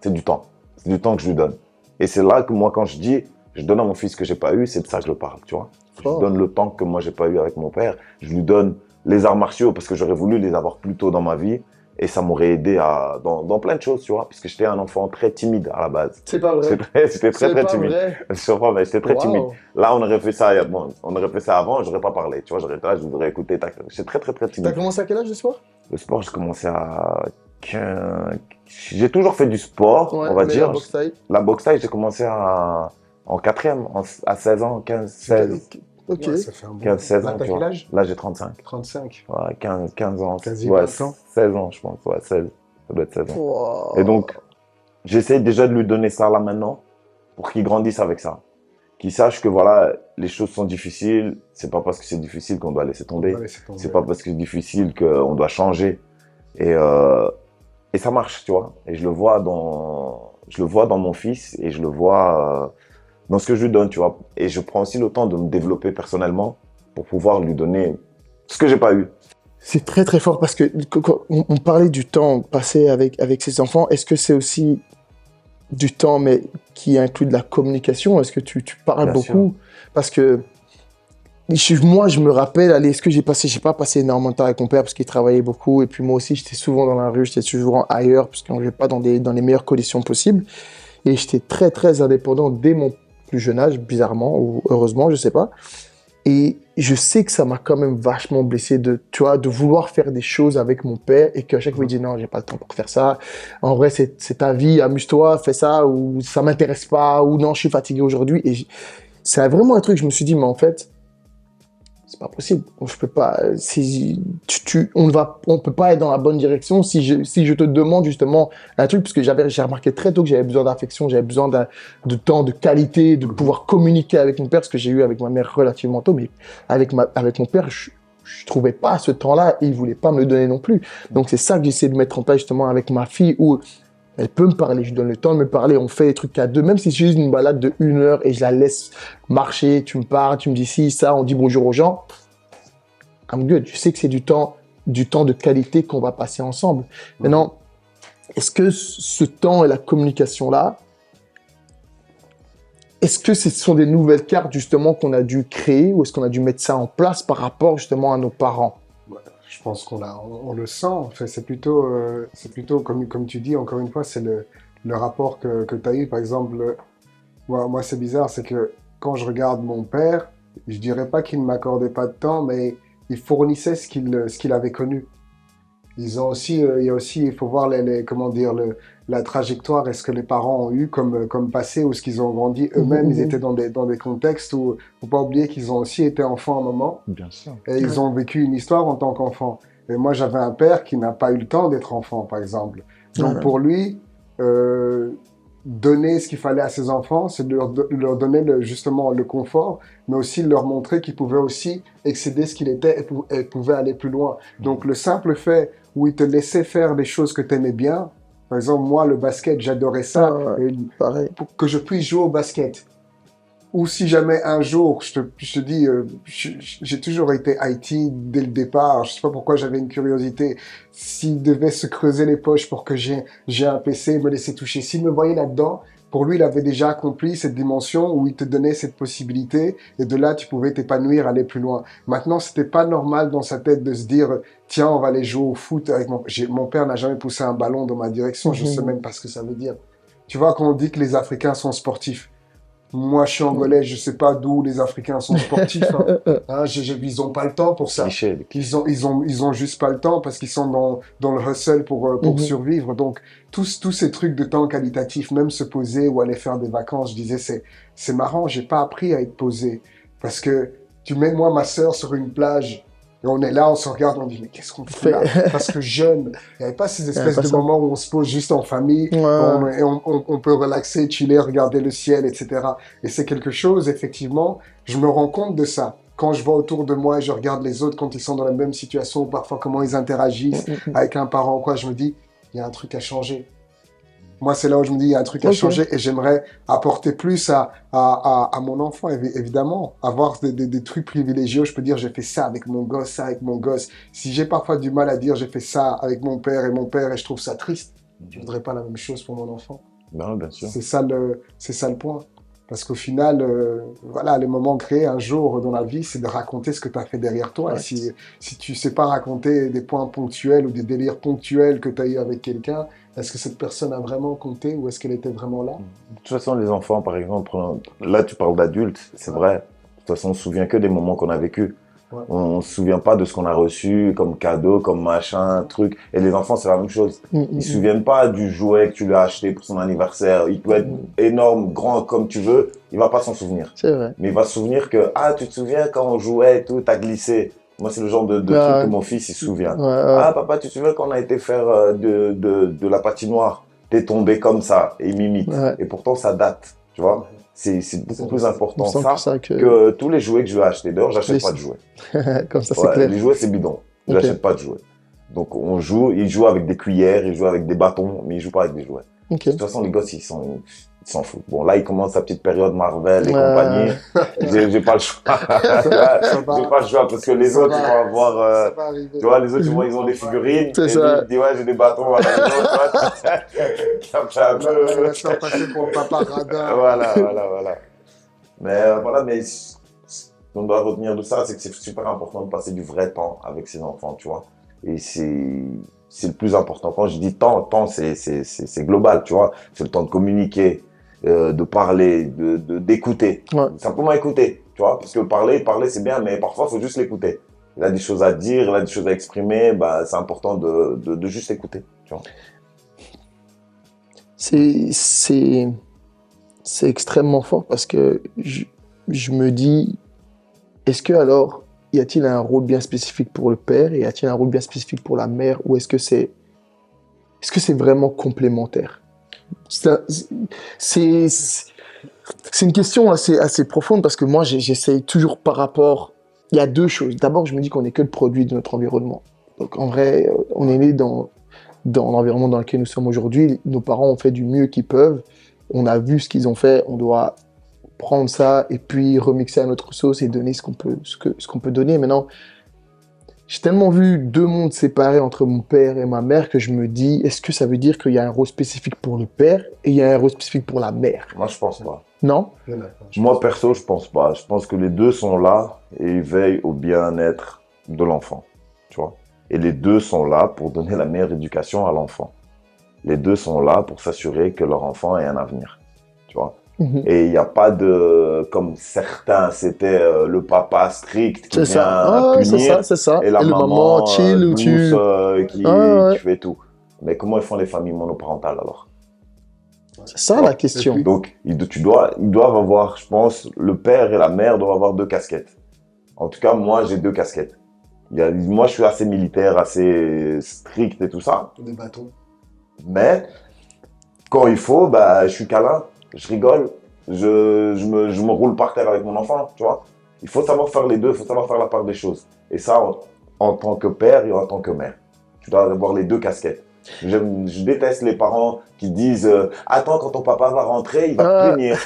C'est du temps. C'est du temps que je lui donne. Et c'est là que moi, quand je dis, je donne à mon fils ce que j'ai pas eu, c'est de ça que je parle, tu vois. Je lui donne le temps que moi, j'ai pas eu avec mon père. Je lui donne les arts martiaux parce que j'aurais voulu les avoir plus tôt dans ma vie. Et ça m'aurait aidé dans plein de choses, tu vois, puisque j'étais un enfant très timide à la base. C'est pas vrai. J'étais très timide. Je sais pas, mais j'étais très timide. Là, on aurait fait ça avant, j'aurais pas parlé, tu vois, j'aurais été là, je voudrais écouter. J'étais très timide. T'as commencé à quel âge le sport? Le sport, j'ai commencé à 15... J'ai toujours fait du sport, ouais, on va dire. La boxe taille? La boxe taille, j'ai commencé en quatrième, à 16 ans, 15, 16. Ok. Ouais, ça fait un bon 15, 16 ans, t'as quel âge? Là, j'ai 35. 35. Ouais, 15 ans. Quasi ouais, 20 ans. 16 ans, je pense. Ouais, 16. Ça doit être 16 ans. Wow. Et donc, j'essaie déjà de lui donner ça là maintenant pour qu'il grandisse avec ça. Qu'il sache que voilà, les choses sont difficiles. C'est pas parce que c'est difficile qu'on doit laisser tomber. C'est pas parce que c'est difficile qu'on doit changer. Et ça marche, tu vois. Et je le vois dans mon fils et je le vois dans ce que je lui donne, tu vois. Et je prends aussi le temps de me développer personnellement pour pouvoir lui donner ce que j'ai pas eu. C'est très très fort parce que quand on parlait du temps passé avec ses enfants. Est-ce que c'est aussi du temps mais qui inclut de la communication? Est-ce que tu parles Bien beaucoup? sûr. Parce que moi, je me rappelle, allez, est-ce que j'ai pas passé énormément de temps avec mon père parce qu'il travaillait beaucoup et puis moi aussi, j'étais souvent dans la rue, j'étais souvent ailleurs parce qu'on ne vivait pas dans les meilleures conditions possibles et j'étais très très indépendant dès mon plus jeune âge, bizarrement ou heureusement, je sais pas. Et je sais que ça m'a quand même vachement blessé tu vois, de vouloir faire des choses avec mon père et qu'à chaque fois il dit non, j'ai pas le temps pour faire ça. En vrai, c'est ta vie, amuse-toi, fais ça ou ça m'intéresse pas ou non, je suis fatigué aujourd'hui. Et c'est vraiment un truc, je me suis dit, mais en fait, c'est pas possible. Je peux pas. On peut pas être dans la bonne direction si je te demande justement un truc, parce que j'ai remarqué très tôt que j'avais besoin d'affection, j'avais besoin de temps, de qualité, de pouvoir communiquer avec mon père, ce que j'ai eu avec ma mère relativement tôt, mais avec mon père, je trouvais pas ce temps-là et il voulait pas me le donner non plus. Donc c'est ça que j'essaie de mettre en place justement avec ma fille où elle peut me parler, je lui donne le temps de me parler, on fait des trucs à deux, même si c'est juste une balade de 1 heure et je la laisse marcher, tu me parles, tu me dis ci, ça, on dit bonjour aux gens. I'm good. Je sais que c'est du temps de qualité qu'on va passer ensemble. Maintenant, est-ce que ce temps et la communication-là, est-ce que ce sont des nouvelles cartes justement qu'on a dû créer ou est-ce qu'on a dû mettre ça en place par rapport justement à nos parents? Je pense on le sent. Enfin, c'est plutôt comme tu dis, encore une fois, c'est le rapport que tu as eu. Par exemple, moi c'est bizarre, c'est que quand je regarde mon père, je dirais pas qu'il ne m'accordait pas de temps, mais il fournissait ce qu'il avait connu. Ils ont aussi, il faut voir comment dire, la trajectoire, est-ce que les parents ont eu comme passé ou ce qu'ils ont grandi eux-mêmes. Ils étaient dans des contextes où, faut pas oublier qu'ils ont aussi été enfants à un moment. Bien sûr. Et ils ont vécu une histoire en tant qu'enfant. Et moi, j'avais un père qui n'a pas eu le temps d'être enfant, par exemple. Donc, pour lui, donner ce qu'il fallait à ses enfants, c'est de leur donner justement le confort, mais aussi leur montrer qu'ils pouvaient aussi excéder ce qu'il était et pouvaient aller plus loin. Donc, le simple fait où il te laissait faire des choses que tu aimais bien, par exemple, moi, le basket, j'adorais ça, pareil. Pour que je puisse jouer au basket. Ou si jamais un jour, je te dis, j'ai toujours été IT dès le départ, je sais pas pourquoi j'avais une curiosité. S'il devait se creuser les poches pour que j'ai un PC, me laisser toucher, s'il me voyait là-dedans, pour lui, il avait déjà accompli cette dimension où il te donnait cette possibilité et de là, tu pouvais t'épanouir, aller plus loin. Maintenant, c'était pas normal dans sa tête de se dire, tiens, on va aller jouer au foot avec mon père n'a jamais poussé un ballon dans ma direction, je sais même pas ce que ça veut dire. Tu vois, quand on dit que les Africains sont sportifs, moi, je suis angolais, je sais pas d'où les Africains sont sportifs. Ils ont pas le temps pour ça. Ils ont juste pas le temps parce qu'ils sont dans le hustle pour survivre. Donc, tous ces trucs de temps qualitatif, même se poser ou aller faire des vacances, je disais, c'est marrant, j'ai pas appris à être posé. Parce que tu mets, moi, ma sœur sur une plage, et on est là, on se regarde, on dit, mais qu'est-ce qu'on fait là? Parce que jeune, il n'y avait pas ces espèces de moments où on se pose juste en famille, et on peut relaxer, chiller, regarder le ciel, etc. Et c'est quelque chose, effectivement, je me rends compte de ça. Quand je vois autour de moi et je regarde les autres quand ils sont dans la même situation, ou parfois comment ils interagissent avec un parent ou quoi, je me dis, il y a un truc à changer. Moi, c'est là où je me dis, il y a un truc à Ok. changer et j'aimerais apporter plus à mon enfant, évidemment. Avoir des trucs privilégiés où je peux dire, j'ai fait ça avec mon gosse, ça avec mon gosse. Si j'ai parfois du mal à dire, j'ai fait ça avec mon père et je trouve ça triste, je voudrais pas la même chose pour mon enfant. Ben, bien sûr. C'est ça le point. Parce qu'au final, voilà, les moments créés un jour dans la vie, c'est de raconter ce que tu as fait derrière toi. Ouais. Et si tu sais pas raconter des points ponctuels ou des délires ponctuels que tu as eu avec quelqu'un, est-ce que cette personne a vraiment compté ou est-ce qu'elle était vraiment là? De toute façon, les enfants, par exemple, là, tu parles d'adultes, c'est vrai. De toute façon, on se souvient que des moments qu'on a vécus. Ouais. On se souvient pas de ce qu'on a reçu comme cadeau, comme machin, truc. Et les enfants, c'est la même chose. Ils se souviennent pas du jouet que tu lui as acheté pour son anniversaire. Il peut être énorme, grand comme tu veux. Il va pas s'en souvenir. C'est vrai. Mais il va se souvenir que, ah, tu te souviens quand on jouait et tout, t'as glissé. Moi, c'est le genre de truc Ouais. que mon fils, il se souvient. Ouais, Ah, papa, tu te souviens quand on a été faire de la patinoire? T'es tombé comme ça, et il m'imite. Ouais. Et pourtant, ça date, tu vois. C'est beaucoup plus important On sent ça que ça que tous les jouets que je lui ai achetés. D'ailleurs, j'achète Les- pas de jouets. Comme ça, c'est Ouais, clair. les jouets, c'est bidon. Ok. J'achète pas de jouets. Donc, on joue, il joue avec des cuillères, il joue avec des bâtons, mais il joue pas avec des jouets. Ok. De toute façon, les gosses, ils s'en foutent. Bon, là, il commence sa petite période Marvel et Ouais. compagnie. J'ai pas le choix. J'ai pas le choix parce que les Ça autres, va. ils vont avoir, Ça va arriver. tu vois, les autres, ils ont des figurines. C'est et ça. lui, il dit, ouais, j'ai des bâtons à la maison, tu vois. Ça fait un Là, il peu. va se faire passer pour le papa radin. Voilà. Mais voilà, mais ce qu'on doit retenir de ça, c'est que c'est super important de passer du vrai temps avec ses enfants, tu vois. Et c'est le plus important. Quand je dis temps, c'est global, tu vois. C'est le temps de communiquer, de parler, d'écouter. Ouais. Simplement écouter, tu vois. Parce que parler, c'est bien, mais parfois, il faut juste l'écouter. Il a des choses à dire, il a des choses à exprimer, bah, c'est important de juste écouter, tu vois. C'est extrêmement fort parce que je me dis, est-ce que alors, y a-t-il un rôle bien spécifique pour le père et y a-t-il un rôle bien spécifique pour la mère ou est-ce que c'est vraiment complémentaire? C'est une question assez profonde parce que moi, j'essaye toujours par rapport. Il y a deux choses. D'abord, je me dis qu'on n'est que le produit de notre environnement. Donc, en vrai, on est né dans l'environnement dans lequel nous sommes aujourd'hui. Nos parents ont fait du mieux qu'ils peuvent. On a vu ce qu'ils ont fait. On doit prendre ça et puis remixer à notre sauce et donner ce qu'on peut donner. Maintenant, j'ai tellement vu deux mondes séparés entre mon père et ma mère que je me dis, est-ce que ça veut dire qu'il y a un rôle spécifique pour le père et il y a un rôle spécifique pour la mère? Moi, je pense pas. Non? Moi, perso, je pense pas. Je pense que les deux sont là et ils veillent au bien-être de l'enfant, tu vois. Et les deux sont là pour donner la meilleure éducation à l'enfant. Les deux sont là pour s'assurer que leur enfant ait un avenir, tu vois. Et il n'y a pas de, comme certains, c'était le papa strict qui vient punir c'est ça. et la le maman chill ou douce qui fait tout. Mais comment ils font les familles monoparentales alors? C'est ça la question. Donc, ils doivent avoir, je pense, le père et la mère doivent avoir deux casquettes. En tout cas, moi, j'ai deux casquettes. Moi, je suis assez militaire, assez strict et tout ça. Des bâtons. Mais, quand il faut, bah, je suis câlin, je rigole, je me roule par terre avec mon enfant, tu vois. Il faut savoir faire les deux, il faut savoir faire la part des choses. Et ça, en tant que père et en tant que mère. Tu dois avoir les deux casquettes. Je déteste les parents qui disent attends, quand ton papa va rentrer, il va te punir.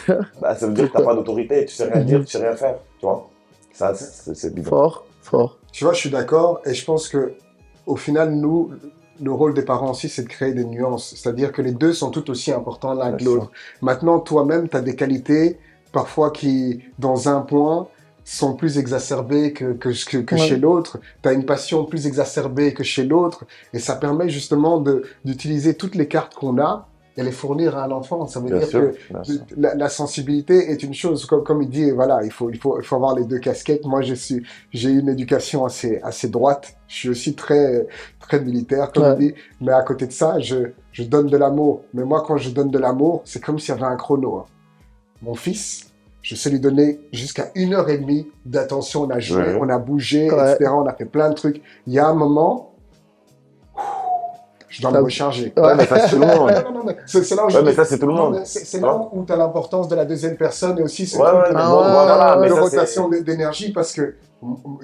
Bah, ça veut dire que tu n'as pas d'autorité, tu sais rien dire, tu sais rien faire, tu vois. Ça, c'est bizarre. Fort. Tu vois, je suis d'accord et je pense que au final, nous, le rôle des parents aussi, c'est de créer des nuances. C'est-à-dire que les deux sont tout aussi importants l'un que l'autre. Maintenant, toi-même, tu as des qualités parfois qui, dans un point, sont plus exacerbées que chez l'autre. Tu as une passion plus exacerbée que chez l'autre. Et ça permet justement d'utiliser toutes les cartes qu'on a et les fournir à un enfant. Ça veut dire que la sensibilité est une chose. Comme il dit, voilà, il faut avoir les deux casquettes. Moi, j'ai eu une éducation assez droite. Je suis aussi très, très militaire, comme il dit. Mais à côté de ça, je donne de l'amour. Mais moi, quand je donne de l'amour, c'est comme s'il y avait un chrono. Hein. Mon fils, je sais lui donner jusqu'à 1h30 d'attention. On a joué, on a bougé, etc. On a fait plein de trucs. Il y a un moment, je dois me recharger. Ouais, mais ça, c'est tout le monde. Non, mais c'est là où mais ça, c'est tout le monde. C'est là où tu as l'importance de la deuxième personne et aussi ce Ouais, truc ouais, mais bon, voilà, mais de ça, rotation d'énergie parce que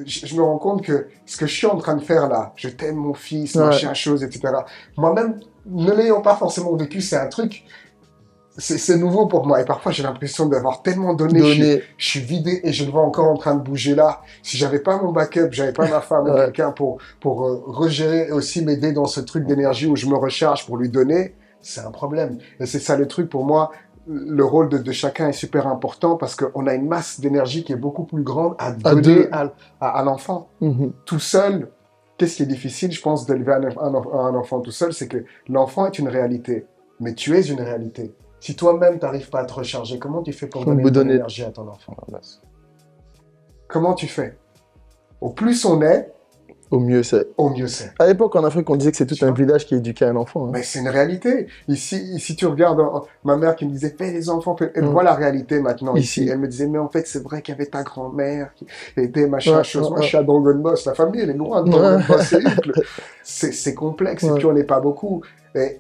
je me rends compte que ce que je suis en train de faire là, je t'aime mon fils, machin chose, etc. Moi-même, ne l'ayant pas forcément vécu, c'est un truc, c'est nouveau pour moi. Et parfois, j'ai l'impression d'avoir tellement donné. Je suis vidé et je le vois encore en train de bouger là. Si j'avais pas mon backup, j'avais pas ma femme ou quelqu'un pour regérer et aussi m'aider dans ce truc d'énergie où je me recharge pour lui donner, c'est un problème. Et c'est ça le truc pour moi. Le rôle de chacun est super important parce qu'on a une masse d'énergie qui est beaucoup plus grande à donner à l'enfant. Tout seul, qu'est-ce qui est difficile, je pense, d'élever un enfant tout seul, c'est que l'enfant est une réalité, mais tu es une réalité. Si toi-même, tu n'arrives pas à te recharger, comment tu fais pour donner de l'énergie à ton enfant? Comment tu fais? Au plus on est, au mieux c'est. Au mieux c'est. À l'époque, en Afrique, on disait que c'est tout un village qui éduquait un enfant. Hein. Mais c'est une réalité. Ici, tu regardes ma mère qui me disait, fais les enfants, elle voit la réalité maintenant. Ici, elle me disait, mais en fait, c'est vrai qu'il y avait ta grand-mère qui était machin chose. Moi, je suis à Dragon Boss. La famille, elle est loin de Dragon Boss. C'est complexe et puis on n'est pas beaucoup. Et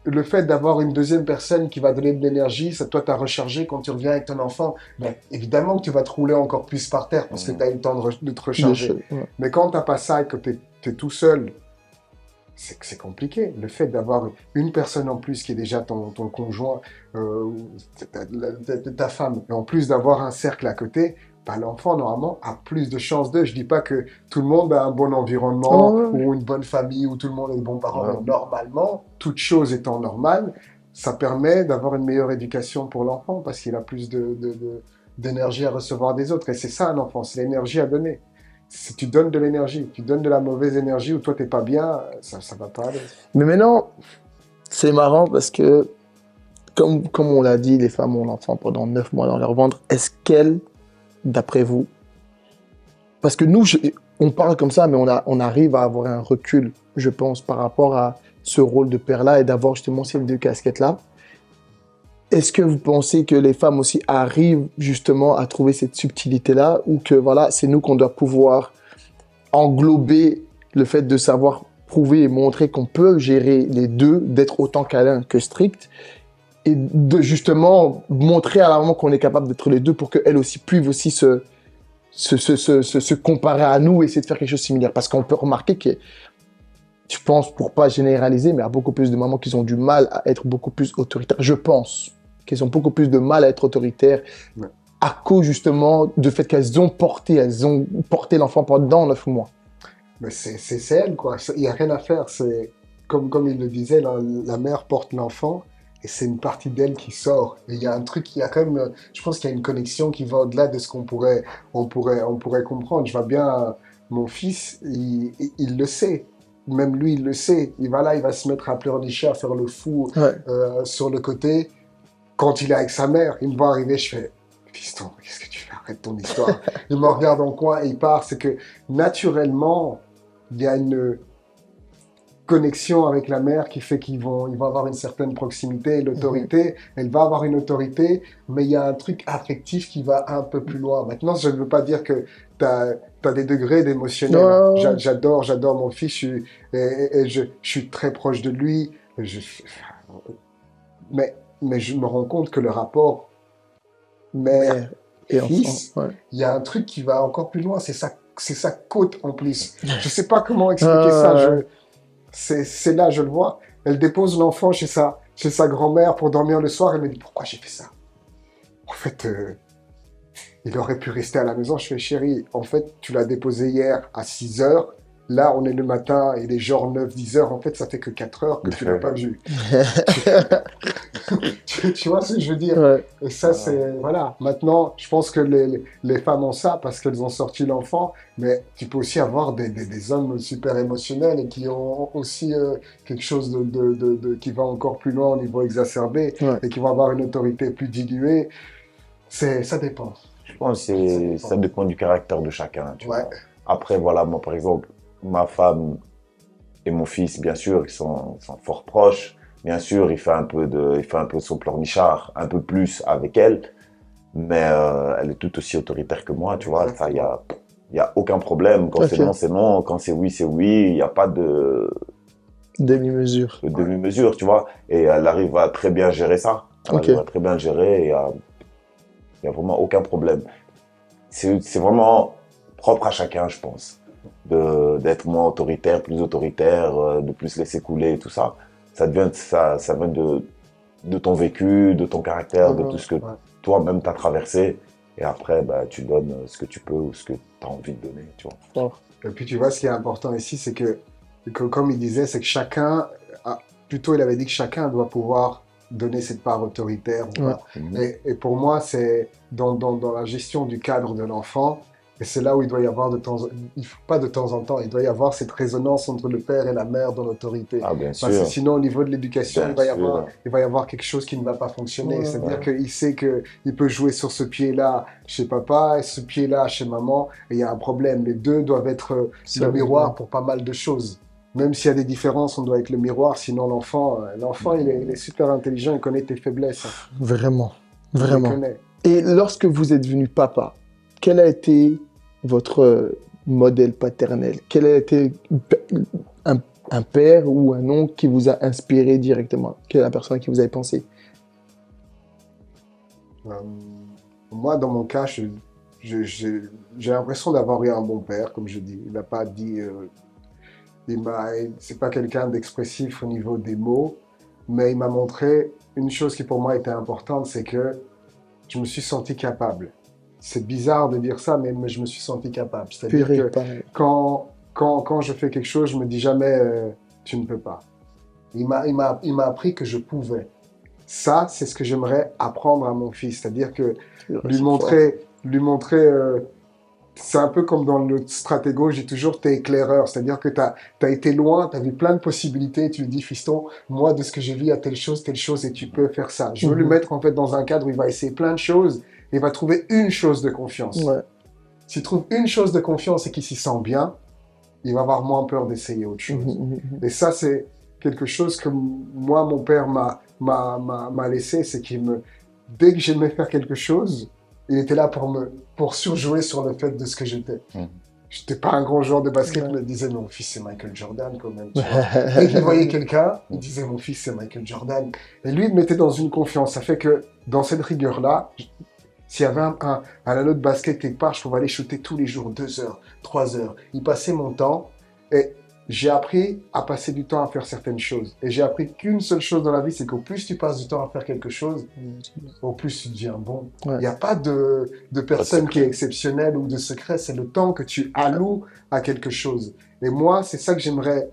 le fait d'avoir une deuxième personne qui va donner de l'énergie, ça toi t'as rechargé quand tu reviens avec ton enfant, ben, évidemment que tu vas te rouler encore plus par terre parce que tu as eu le temps de te recharger. Mais quand tu n'as pas ça et que tu es tout seul, c'est compliqué. Le fait d'avoir une personne en plus qui est déjà ton conjoint, ta femme, et en plus d'avoir un cercle à côté, bah, l'enfant, normalement, a plus de chances d'eux. Je dis pas que tout le monde a un bon environnement ou une bonne famille où tout le monde est de bons parents. Mais normalement, toute chose étant normale, ça permet d'avoir une meilleure éducation pour l'enfant parce qu'il a plus d'énergie à recevoir des autres. Et c'est ça, un enfant, c'est l'énergie à donner. Si tu donnes de l'énergie, tu donnes de la mauvaise énergie ou toi, t'es pas bien, ça va pas aller. Mais maintenant, c'est marrant parce que, comme on l'a dit, les femmes ont l'enfant pendant 9 mois dans leur ventre. Est-ce qu'elles, d'après vous, parce que nous, on parle comme ça, mais on arrive à avoir un recul, je pense, par rapport à ce rôle de père-là et d'avoir justement ces deux casquettes-là. Est-ce que vous pensez que les femmes aussi arrivent justement à trouver cette subtilité-là ou que voilà, c'est nous qu'on doit pouvoir englober le fait de savoir prouver et montrer qu'on peut gérer les deux, d'être autant câlin que strict et de justement montrer à la maman qu'on est capable d'être les deux pour qu'elle aussi puisse aussi se comparer à nous et essayer de faire quelque chose de similaire. Parce qu'on peut remarquer que, je pense, pour pas généraliser, mais il y a beaucoup plus de mamans qui ont du mal à être beaucoup plus autoritaires. Je pense qu'elles ont beaucoup plus de mal à être autoritaires à cause justement du fait qu'elles ont porté l'enfant pendant 9 mois. Mais c'est elle, quoi. Il n'y a rien à faire. C'est comme il le disait, la mère porte l'enfant et c'est une partie d'elle qui sort. Et il y a un truc, il y a quand même, je pense qu'il y a une connexion qui va au-delà de ce qu'on pourrait comprendre. Je vois bien mon fils, il le sait. Même lui, il le sait. Il va se mettre à pleurnicher, à faire le fou sur le côté. Quand il est avec sa mère, il me voit arriver, je fais « Fiston, qu'est-ce que tu fais? Arrête ton histoire. » Il me regarde en coin et il part. C'est que naturellement, il y a une connexion avec la mère qui fait qu'il va avoir une certaine proximité et l'autorité. Elle va avoir une autorité, mais il y a un truc affectif qui va un peu plus loin. Maintenant, je ne veux pas dire que tu as des degrés d'émotionnel. J'adore mon fils je suis très proche de lui. Mais je me rends compte que le rapport mère et fils, il y a un truc qui va encore plus loin. C'est sa côte en plus. Je sais pas comment expliquer ça. C'est là, je le vois. Elle dépose l'enfant chez sa grand-mère pour dormir le soir. Elle me dit, pourquoi j'ai fait ça? En fait, il aurait pu rester à la maison. Je fais, chérie, en fait, tu l'as déposé hier à 6 heures. Là, on est le matin, il est genre 9-10 heures. En fait, ça fait que 4 heures que tu l'as pas vu. tu vois ce que je veux dire? Et ça, c'est... Voilà. Maintenant, je pense que les femmes ont ça parce qu'elles ont sorti l'enfant. Mais tu peux aussi avoir des hommes super émotionnels et qui ont aussi quelque chose qui va encore plus loin au niveau exacerbé et qui vont avoir une autorité plus diluée. Ça dépend. Je pense que ça dépend du caractère de chacun. Tu vois. Après, voilà, moi, par exemple, ma femme et mon fils, bien sûr, ils sont fort proches. Bien sûr, il fait un peu son pleurnichard, un peu plus avec elle. Mais elle est tout aussi autoritaire que moi, tu vois. Il y a aucun problème. Quand c'est non, c'est non. Quand c'est oui, c'est oui. Il n'y a pas de... Demi-mesure. de demi-mesure, tu vois. Et elle arrive à très bien gérer ça. Elle Ok. arrive à très bien le gérer et il y a vraiment aucun problème. C'est vraiment propre à chacun, je pense, d'être moins autoritaire, plus autoritaire, de plus laisser couler et tout ça. Ça vient de ton vécu, de ton caractère, de tout ce que toi-même t'as traversé. Et après, bah, tu donnes ce que tu peux ou ce que tu as envie de donner, tu vois. Fort. Et puis tu vois, ce qui est important ici, c'est que comme il disait, c'est que chacun, plutôt il avait dit que chacun doit pouvoir donner cette part autoritaire. Ouais. Et pour moi, c'est dans la gestion du cadre de l'enfant, et c'est là où il doit y avoir pas de temps en temps, il doit y avoir cette résonance entre le père et la mère dans l'autorité. Ah, bien Parce que sûr. sinon, au niveau de l'éducation, Bien il va y avoir quelque chose qui ne va pas fonctionner. Ouais. C'est-à-dire qu'il sait qu'il peut jouer sur ce pied-là chez papa et ce pied-là chez maman, et il y a un problème. Les deux doivent être le miroir pour pas mal de choses. Même s'il y a des différences, on doit être le miroir, sinon l'enfant, il est super intelligent, il connaît tes faiblesses. Vraiment. Il les Vraiment. connaît. Et lorsque vous êtes devenu papa, quel a été votre modèle paternel? Quel a été un père ou un oncle qui vous a inspiré directement? Quelle est la personne à qui vous avez pensé? Moi, dans mon cas, j'ai l'impression d'avoir eu un bon père, comme je dis. Il n'a pas dit... c'est pas quelqu'un d'expressif au niveau des mots, mais il m'a montré une chose qui pour moi était importante, c'est que je me suis senti capable. C'est bizarre de dire ça, mais je me suis senti capable. C'est-à-dire Purée, que pareil. quand je fais quelque chose, je me dis jamais tu ne peux pas. Il m'a appris que je pouvais. Ça, c'est ce que j'aimerais apprendre à mon fils. C'est-à-dire que lui montrer, c'est un peu comme dans le stratégo, j'ai toujours t'es éclaireur. C'est-à-dire que tu as été loin, tu as vu plein de possibilités. Tu lui dis, fiston, moi, de ce que j'ai vu, il y a telle chose, et tu peux faire ça. Je veux lui mettre en fait dans un cadre où il va essayer plein de choses et il va trouver une chose de confiance. Ouais. S'il trouve une chose de confiance et qu'il s'y sent bien, il va avoir moins peur d'essayer autre chose. Et ça, c'est quelque chose que moi, mon père m'a laissé, c'est dès que j'aimais faire quelque chose, il était là pour surjouer sur le fait de ce que j'étais. J'étais pas un grand joueur de basket, mais il disait, mon fils, c'est Michael Jordan quand même. Tu vois. Dès qu'il voyait quelqu'un, il disait, mon fils, c'est Michael Jordan. Et lui, il me mettait dans une confiance. Ça fait que dans cette rigueur-là, s'il y avait un anneau de basket quelque part, je pouvais aller shooter tous les jours, 2 heures, 3 heures. Il passait mon temps et j'ai appris à passer du temps à faire certaines choses. Et j'ai appris qu'une seule chose dans la vie, c'est qu'au plus tu passes du temps à faire quelque chose, au plus tu deviens bon. Il n'y a pas de personne qui est exceptionnelle ou de secret, c'est le temps que tu alloues à quelque chose. Et moi, c'est ça que j'aimerais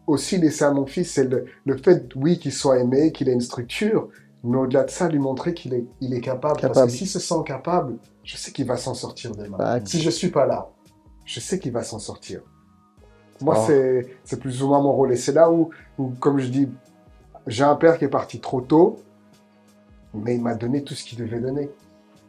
aussi laisser à mon fils, c'est le fait, oui, qu'il soit aimé, qu'il ait une structure, mais au-delà de ça, lui montrer qu'il est capable. Parce que s'il se sent capable, je sais qu'il va s'en sortir demain. Si je ne suis pas là, je sais qu'il va s'en sortir. Moi, c'est plus ou moins mon rôle. Et c'est là où, comme je dis, j'ai un père qui est parti trop tôt, mais il m'a donné tout ce qu'il devait donner.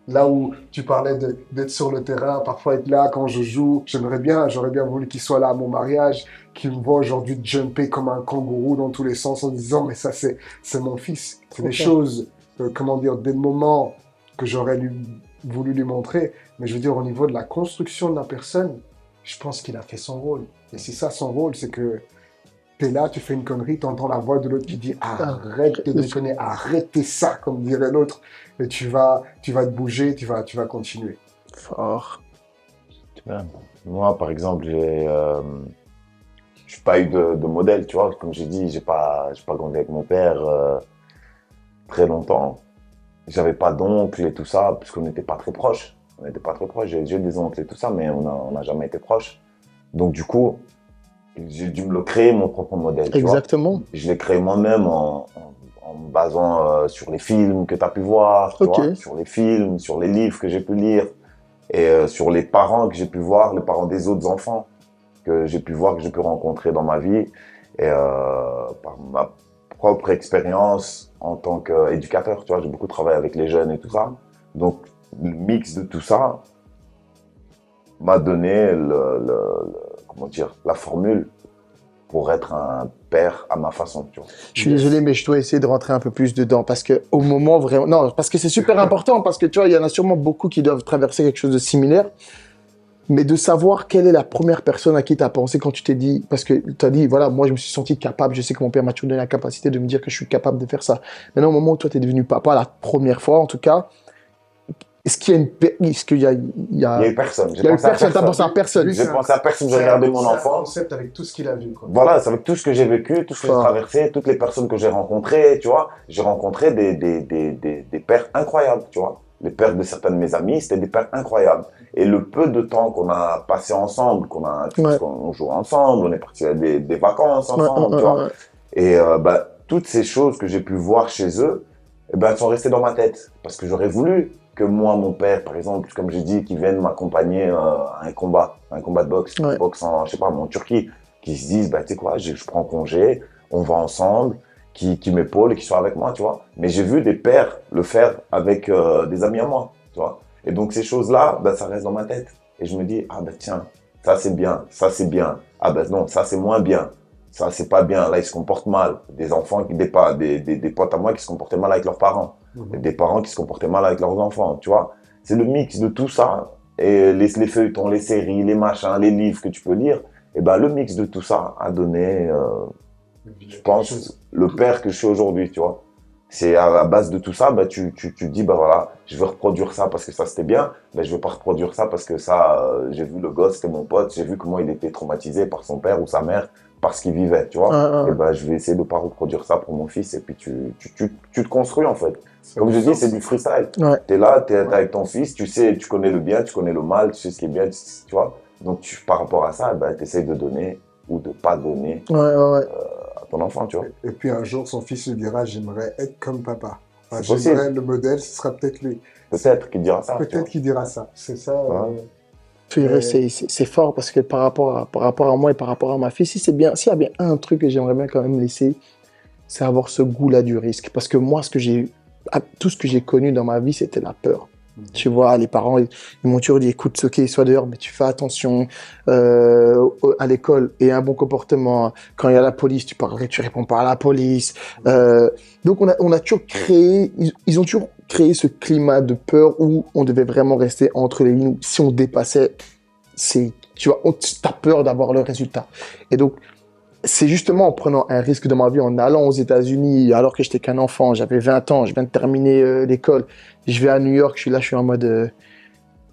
Là où tu parlais d'être sur le terrain, parfois être là quand je joue, j'aurais bien voulu qu'il soit là à mon mariage, qu'il me voit aujourd'hui jumper comme un kangourou dans tous les sens en disant mais ça c'est mon fils. C'est des choses, des moments que j'aurais voulu lui montrer. Mais je veux dire, au niveau de la construction de la personne, je pense qu'il a fait son rôle. Et c'est ça son rôle, c'est que t'es là, tu fais une connerie, t'entends la voix de l'autre qui dit arrête de déconner, arrêtez ça, comme dirait l'autre, et tu vas te bouger, tu vas continuer. Fort. Moi, par exemple, j'ai pas eu de modèle, tu vois. Comme j'ai dit, j'ai pas grandi avec mon père très longtemps. J'avais pas d'oncle et tout ça, parce qu'on n'était pas très proches. J'ai des oncles et tout ça, mais on n'a jamais été proches. Donc du coup, j'ai dû me le créer, mon propre modèle. Exactement. Je l'ai créé moi-même en me basant sur les films que tu as pu voir, tu vois, sur les films, sur les livres que j'ai pu lire, et sur les parents que j'ai pu voir, les parents des autres enfants que j'ai pu voir, que j'ai pu rencontrer dans ma vie, et par ma propre expérience en tant qu'éducateur. Tu vois, j'ai beaucoup travaillé avec les jeunes et tout ça. Donc, le mix de tout ça m'a donné la formule pour être un père à ma façon, tu vois. Je suis désolé, mais je dois essayer de rentrer un peu plus dedans parce que au moment vraiment, non, parce que c'est super important parce que tu vois, il y en a sûrement beaucoup qui doivent traverser quelque chose de similaire. Mais de savoir quelle est la première personne à qui tu as pensé quand tu t'es dit, parce que tu as dit, voilà, moi je me suis senti capable, je sais que mon père m'a toujours donné la capacité de me dire que je suis capable de faire ça. Maintenant, au moment où toi tu es devenu papa, la première fois en tout cas, est-ce qu'il y a est-ce qu'il y a, Il y a eu personne. il y a eu personne, t'as pensé à personne. J'ai pensé à personne, j'ai regardé mon enfant. Concept avec tout ce qu'il a vu, quoi. Voilà, c'est avec tout ce que j'ai vécu, tout ce que j'ai traversé, toutes les personnes que j'ai rencontrées, tu vois. J'ai rencontré des pères incroyables, tu vois. Les pères de certains de mes amis, c'était des pères incroyables. Et le peu de temps qu'on a passé ensemble, on joue ensemble, on est parti à des vacances ensemble, tu vois. Et toutes ces choses que j'ai pu voir chez eux, elles sont restées dans ma tête. Parce que j'aurais voulu que moi, mon père, par exemple, comme j'ai dit, qui vienne m'accompagner à un combat de boxe, boxe en, je sais pas, en Turquie, qui se disent, tu sais quoi, je prends congé, on va ensemble, qui m'épaulent et qui sont avec moi, tu vois. Mais j'ai vu des pères le faire avec des amis à moi, tu vois. Et donc, ces choses-là, ça reste dans ma tête. Et je me dis, tiens, ça c'est bien, ça c'est bien. Non, ça c'est moins bien. Ça c'est pas bien, là ils se comportent mal. Des enfants, des potes à moi qui se comportaient mal avec leurs parents. Et des parents qui se comportaient mal avec leurs enfants, tu vois. C'est le mix de tout ça. Et les feuilletons, les séries, les machins, les livres que tu peux lire. Et le mix de tout ça a donné, je pense, le père que je suis aujourd'hui, tu vois. C'est à la base de tout ça, tu dis, voilà, je veux reproduire ça parce que ça c'était bien, je veux pas reproduire ça parce que ça, j'ai vu le gosse, c'était mon pote, j'ai vu comment il était traumatisé par son père ou sa mère, parce qu'il vivait, tu vois. Et je vais essayer de pas reproduire ça pour mon fils, et puis tu te construis en fait. Comme je dis, c'est du freestyle. T'es là, t'es avec ton fils, tu sais, tu connais le bien, tu connais le mal, tu sais ce qui est bien, tu vois. Donc par rapport à ça, t'essayes de donner ou de pas donner. À ton enfant, tu vois. Et puis un jour, son fils lui dira, j'aimerais être comme papa. J'aimerais le modèle, ce sera peut-être lui. Peut-être qu'il dira ça. Peut-être qu'il dira ça. C'est ça. C'est fort parce que par rapport à moi et par rapport à ma fille, s'il y a bien un truc que j'aimerais bien quand même laisser, c'est avoir ce goût-là du risque. Parce que moi, tout ce que j'ai connu dans ma vie, c'était la peur. Tu vois, les parents, ils m'ont toujours dit, écoute, ok, sois dehors, mais tu fais attention à l'école et un bon comportement. Quand il y a la police, tu réponds pas à la police. Donc, on a toujours créé, ils ont toujours créé ce climat de peur où on devait vraiment rester entre les lignes. Si on dépassait, tu vois, t'as peur d'avoir le résultat. Et donc, c'est justement en prenant un risque dans ma vie, en allant aux États-Unis, alors que j'étais qu'un enfant, j'avais 20 ans, je viens de terminer l'école, je vais à New York, je suis en mode,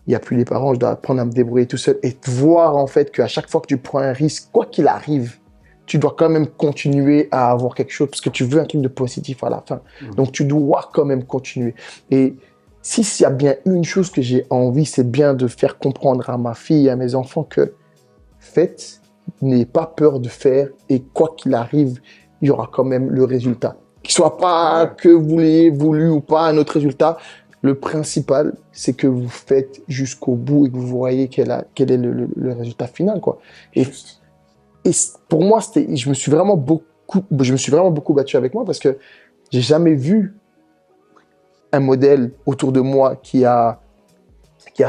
il n'y a plus les parents, je dois apprendre à me débrouiller tout seul, et de voir en fait qu'à chaque fois que tu prends un risque, quoi qu'il arrive, tu dois quand même continuer à avoir quelque chose, parce que tu veux un truc de positif à la fin. Donc tu dois quand même continuer. Et s'il y a bien une chose que j'ai envie, c'est bien de faire comprendre à ma fille et à mes enfants que faites, n'ayez pas peur de faire, et quoi qu'il arrive, il y aura quand même le résultat. Qu'il soit pas que vous l'ayez voulu ou pas un autre résultat, le principal, c'est que vous faites jusqu'au bout et que vous voyez quel est le résultat final, quoi. Et pour moi, je me suis vraiment beaucoup battu avec moi parce que j'ai jamais vu un modèle autour de moi qui a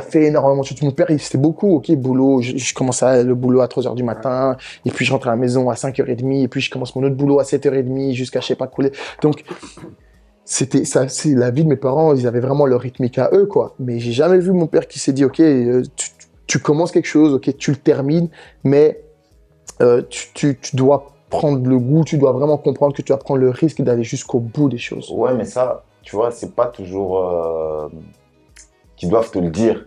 fait énormément de choses. Mon père, c'était beaucoup, ok, boulot. Je commençais le boulot à 3h du matin, et puis je rentre à la maison à 5h30, et puis je commence mon autre boulot à 7h30 jusqu'à je sais pas quoi. Donc, c'était ça, c'est la vie de mes parents, ils avaient vraiment leur rythmique à eux, quoi. Mais j'ai jamais vu mon père qui s'est dit, ok, tu commences quelque chose, ok, tu le termines, mais tu dois prendre le goût, tu dois vraiment comprendre que tu vas prendre le risque d'aller jusqu'au bout des choses. Ouais, mais ça, tu vois, c'est pas toujours qu'ils doivent te le dire.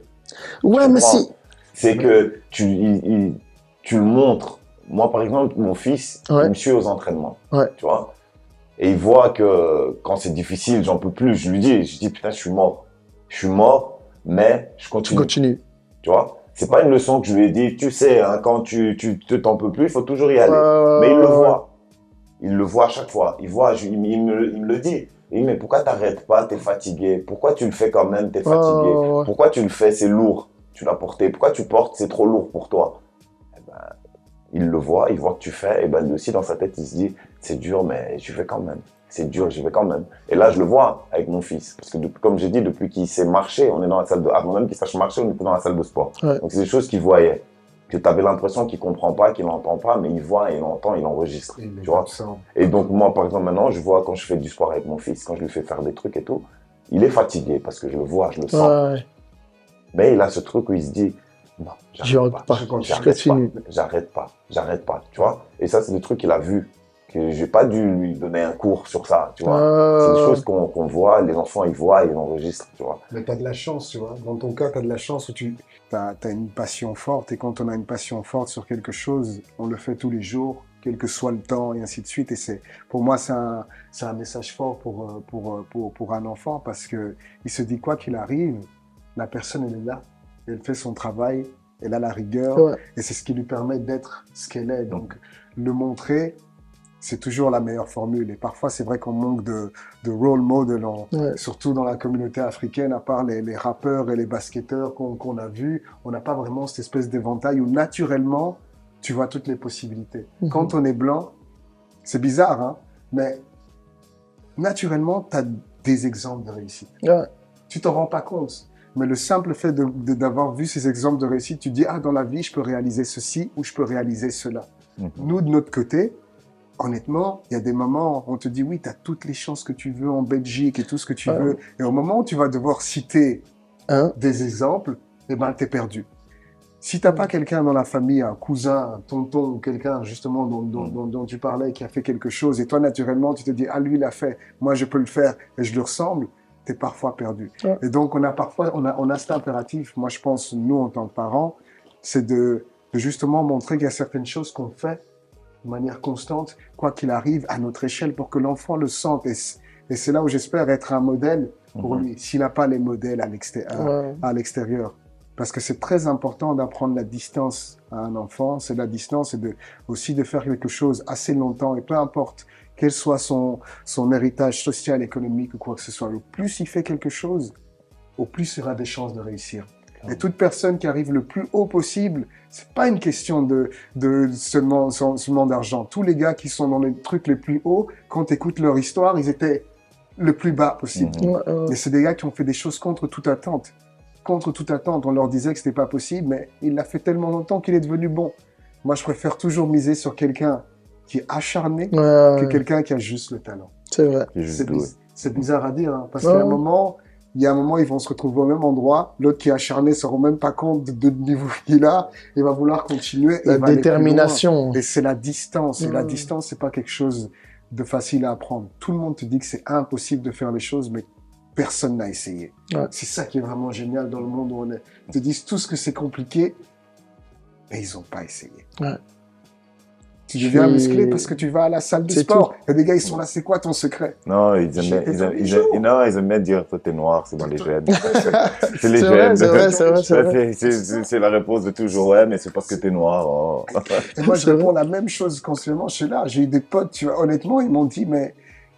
Ouais, mais si. C'est que tu le montres. Moi, par exemple, mon fils, il me suit aux entraînements, tu vois. Et il voit que quand c'est difficile, j'en peux plus. Je dis, putain, je suis mort, mais je continue. Tu continues. Tu vois. C'est pas une leçon que je lui ai dit, tu sais, hein, quand tu t'en peux plus, il faut toujours y aller. Mais il le voit. Il le voit à chaque fois. Il me le dit. Il dit, mais pourquoi t'arrêtes pas? T'es fatigué. Pourquoi tu le fais quand même? T'es fatigué. Pourquoi tu le fais? C'est lourd. Tu l'as porté. Pourquoi tu portes? C'est trop lourd pour toi. Il le voit, il voit que tu fais. Et lui aussi, dans sa tête, il se dit, c'est dur, mais je vais quand même. C'est dur, j'y vais quand même. Et là, je le vois avec mon fils. Parce que, comme j'ai dit, depuis qu'il sait marcher, on est dans la salle avant même qu'il sache marcher, on était dans la salle de sport. Donc, c'est des choses qu'il voyait. Que tu avais l'impression qu'il comprend pas, qu'il n'entend pas, mais il voit, il entend, il enregistre. Tu vois. Et donc, moi, par exemple, maintenant, je vois quand je fais du sport avec mon fils, quand je lui fais faire des trucs et tout, il est fatigué parce que je le vois, je le sens. Mais il a ce truc où il se dit, Non, Je j'arrête rentre pas. pas. Je continue. J'arrête pas, tu vois. Et ça, c'est des trucs qu'il a vus, que j'ai pas dû lui donner un cours sur ça, tu vois. C'est des choses qu'on voit, les enfants, ils voient, ils enregistrent, tu vois. Mais tu as de la chance, tu vois. Dans ton cas, tu as de la chance où tu as une passion forte. Et quand on a une passion forte sur quelque chose, on le fait tous les jours, quel que soit le temps, et ainsi de suite. Et pour moi, c'est un message fort pour un enfant parce qu'il se dit quoi qu'il arrive, la personne, elle est là. Elle fait son travail, elle a la rigueur. Ouais. Et c'est ce qui lui permet d'être ce qu'elle est. Donc, le montrer, c'est toujours la meilleure formule. Et parfois, c'est vrai qu'on manque de role model, surtout dans la communauté africaine, à part les rappeurs et les basketteurs qu'on a vus. On n'a pas vraiment cette espèce d'éventail où naturellement, tu vois toutes les possibilités. Quand on est blanc, c'est bizarre, hein, mais naturellement, tu as des exemples de réussite. Ouais. Tu t'en rends pas compte. Mais le simple fait d'avoir vu ces exemples de réussite, tu dis, ah, dans la vie, je peux réaliser ceci ou je peux réaliser cela. Nous, de notre côté, honnêtement, il y a des moments où on te dit, oui, tu as toutes les chances que tu veux en Belgique et tout ce que tu veux. Et au moment où tu vas devoir citer des exemples, eh ben, t'es perdu. Si t'as pas quelqu'un dans la famille, un cousin, un tonton ou quelqu'un, justement, dont tu parlais, qui a fait quelque chose, et toi, naturellement, tu te dis, ah, lui, il a fait, moi, je peux le faire et je lui ressemble, t'es parfois perdu. Ouais. Et donc, on a cet impératif, moi, je pense, nous, en tant que parents, c'est de justement montrer qu'il y a certaines choses qu'on fait de manière constante, quoi qu'il arrive, à notre échelle, pour que l'enfant le sente. Et c'est là où j'espère être un modèle pour lui, s'il n'a pas les modèles à l'extérieur. Parce que c'est très important d'apprendre la distance à un enfant. C'est la distance et aussi de faire quelque chose assez longtemps. Et peu importe quel soit son héritage social, économique ou quoi que ce soit, au plus il fait quelque chose, au plus il aura des chances de réussir. Et toute personne qui arrive le plus haut possible, c'est pas une question de seulement d'argent. Tous les gars qui sont dans les trucs les plus hauts, quand tu écoutes leur histoire, ils étaient le plus bas possible. Mais c'est des gars qui ont fait des choses contre toute attente. Contre toute attente, on leur disait que c'était pas possible, mais il l'a fait tellement longtemps qu'il est devenu bon. Moi, je préfère toujours miser sur quelqu'un qui est acharné que quelqu'un qui a juste le talent. C'est vrai. C'est bizarre à dire, hein, parce qu'à un moment, il y a un moment, ils vont se retrouver au même endroit. L'autre qui est acharné ne se rend même pas compte de niveau qu'il a. Il va vouloir continuer. La détermination. Et c'est la distance. Et la distance, c'est pas quelque chose de facile à apprendre. Tout le monde te dit que c'est impossible de faire les choses, mais personne n'a essayé. Ouais. C'est ça qui est vraiment génial dans le monde où on est. Ils te disent tous que c'est compliqué, mais ils n'ont pas essayé. Ouais. Tu deviens musclé parce que tu vas à la salle de sport. Il y a des gars, ils sont là, c'est quoi ton secret? Non, ils aiment bien dire, toi, t'es noir, c'est dans les gènes. C'est les gènes. C'est la réponse de toujours, ouais, mais c'est parce que t'es noir. Oh. Et moi, je réponds la même chose constamment. Je suis là, j'ai eu des potes, tu vois, honnêtement, ils m'ont dit, mais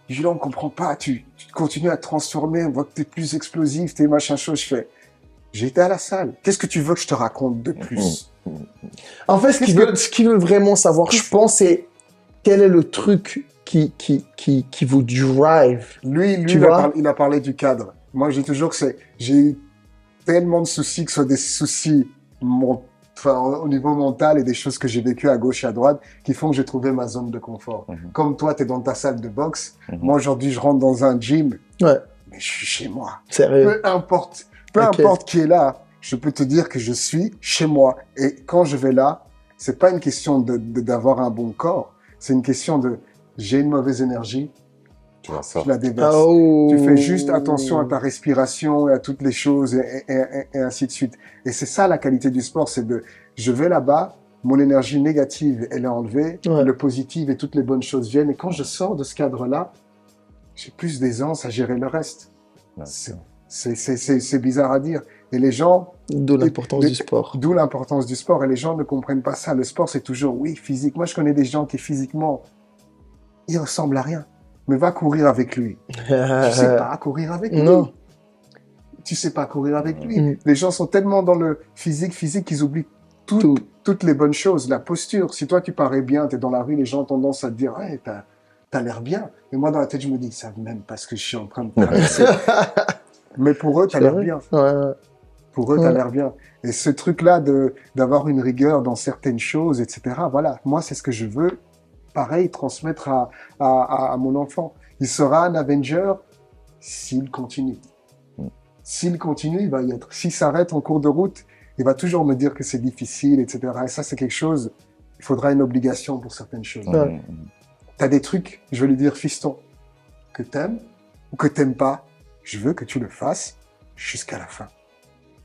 Julien, on ne comprend pas, tu continues à te transformer, on voit que tu es plus explosif, t'es machin chose. Je fais, j'ai été à la salle. Qu'est-ce que tu veux que je te raconte de plus? En fait, ce qu'il veut vraiment savoir, je pense, c'est quel est le truc qui vous drive. Lui il a parlé du cadre. Moi, je dis toujours que j'ai eu tellement de soucis, que ce soit des soucis au niveau mental et des choses que j'ai vécues à gauche et à droite qui font que j'ai trouvé ma zone de confort. Comme toi, tu es dans ta salle de boxe. Moi, aujourd'hui, je rentre dans un gym, mais je suis chez moi. Sérieux? Peu importe qui est là, je peux te dire que je suis chez moi. Et quand je vais là, c'est pas une question d'avoir un bon corps. C'est une question de j'ai une mauvaise énergie, je la déverse. Tu fais juste attention à ta respiration et à toutes les choses et ainsi de suite. Et c'est ça la qualité du sport, c'est je vais là-bas, mon énergie négative, elle est enlevée, le positif et toutes les bonnes choses viennent. Et quand je sors de ce cadre-là, j'ai plus d'aisance à gérer le reste. C'est bizarre à dire. Et les gens... D'où l'importance du sport. D'où l'importance du sport. Et les gens ne comprennent pas ça. Le sport, c'est toujours, oui, physique. Moi, je connais des gens qui, physiquement, ils ressemblent à rien. Mais va courir avec lui. Tu sais pas courir avec lui. Non. Tu sais pas courir avec lui. Les gens sont tellement dans le physique qu'ils oublient toutes les bonnes choses. La posture. Si toi, tu parais bien, tu es dans la rue, les gens ont tendance à te dire, hey, t'as l'air bien. Et moi, dans la tête, je me dis, ils savent même pas ce que je suis en train de traverser. Mais pour eux, t'as l'air bien. Pour eux, t'as l'air bien. Et ce truc-là d'avoir une rigueur dans certaines choses, etc., voilà, moi, c'est ce que je veux, pareil, transmettre à mon enfant. Il sera un Avenger s'il continue. S'il continue, il va y être. S'il s'arrête en cours de route, il va toujours me dire que c'est difficile, etc. Et ça, c'est quelque chose, il faudra une obligation pour certaines choses. Ouais. Tu as des trucs, je vais lui dire, fiston, que t'aimes ou que t'aimes pas, je veux que tu le fasses jusqu'à la fin.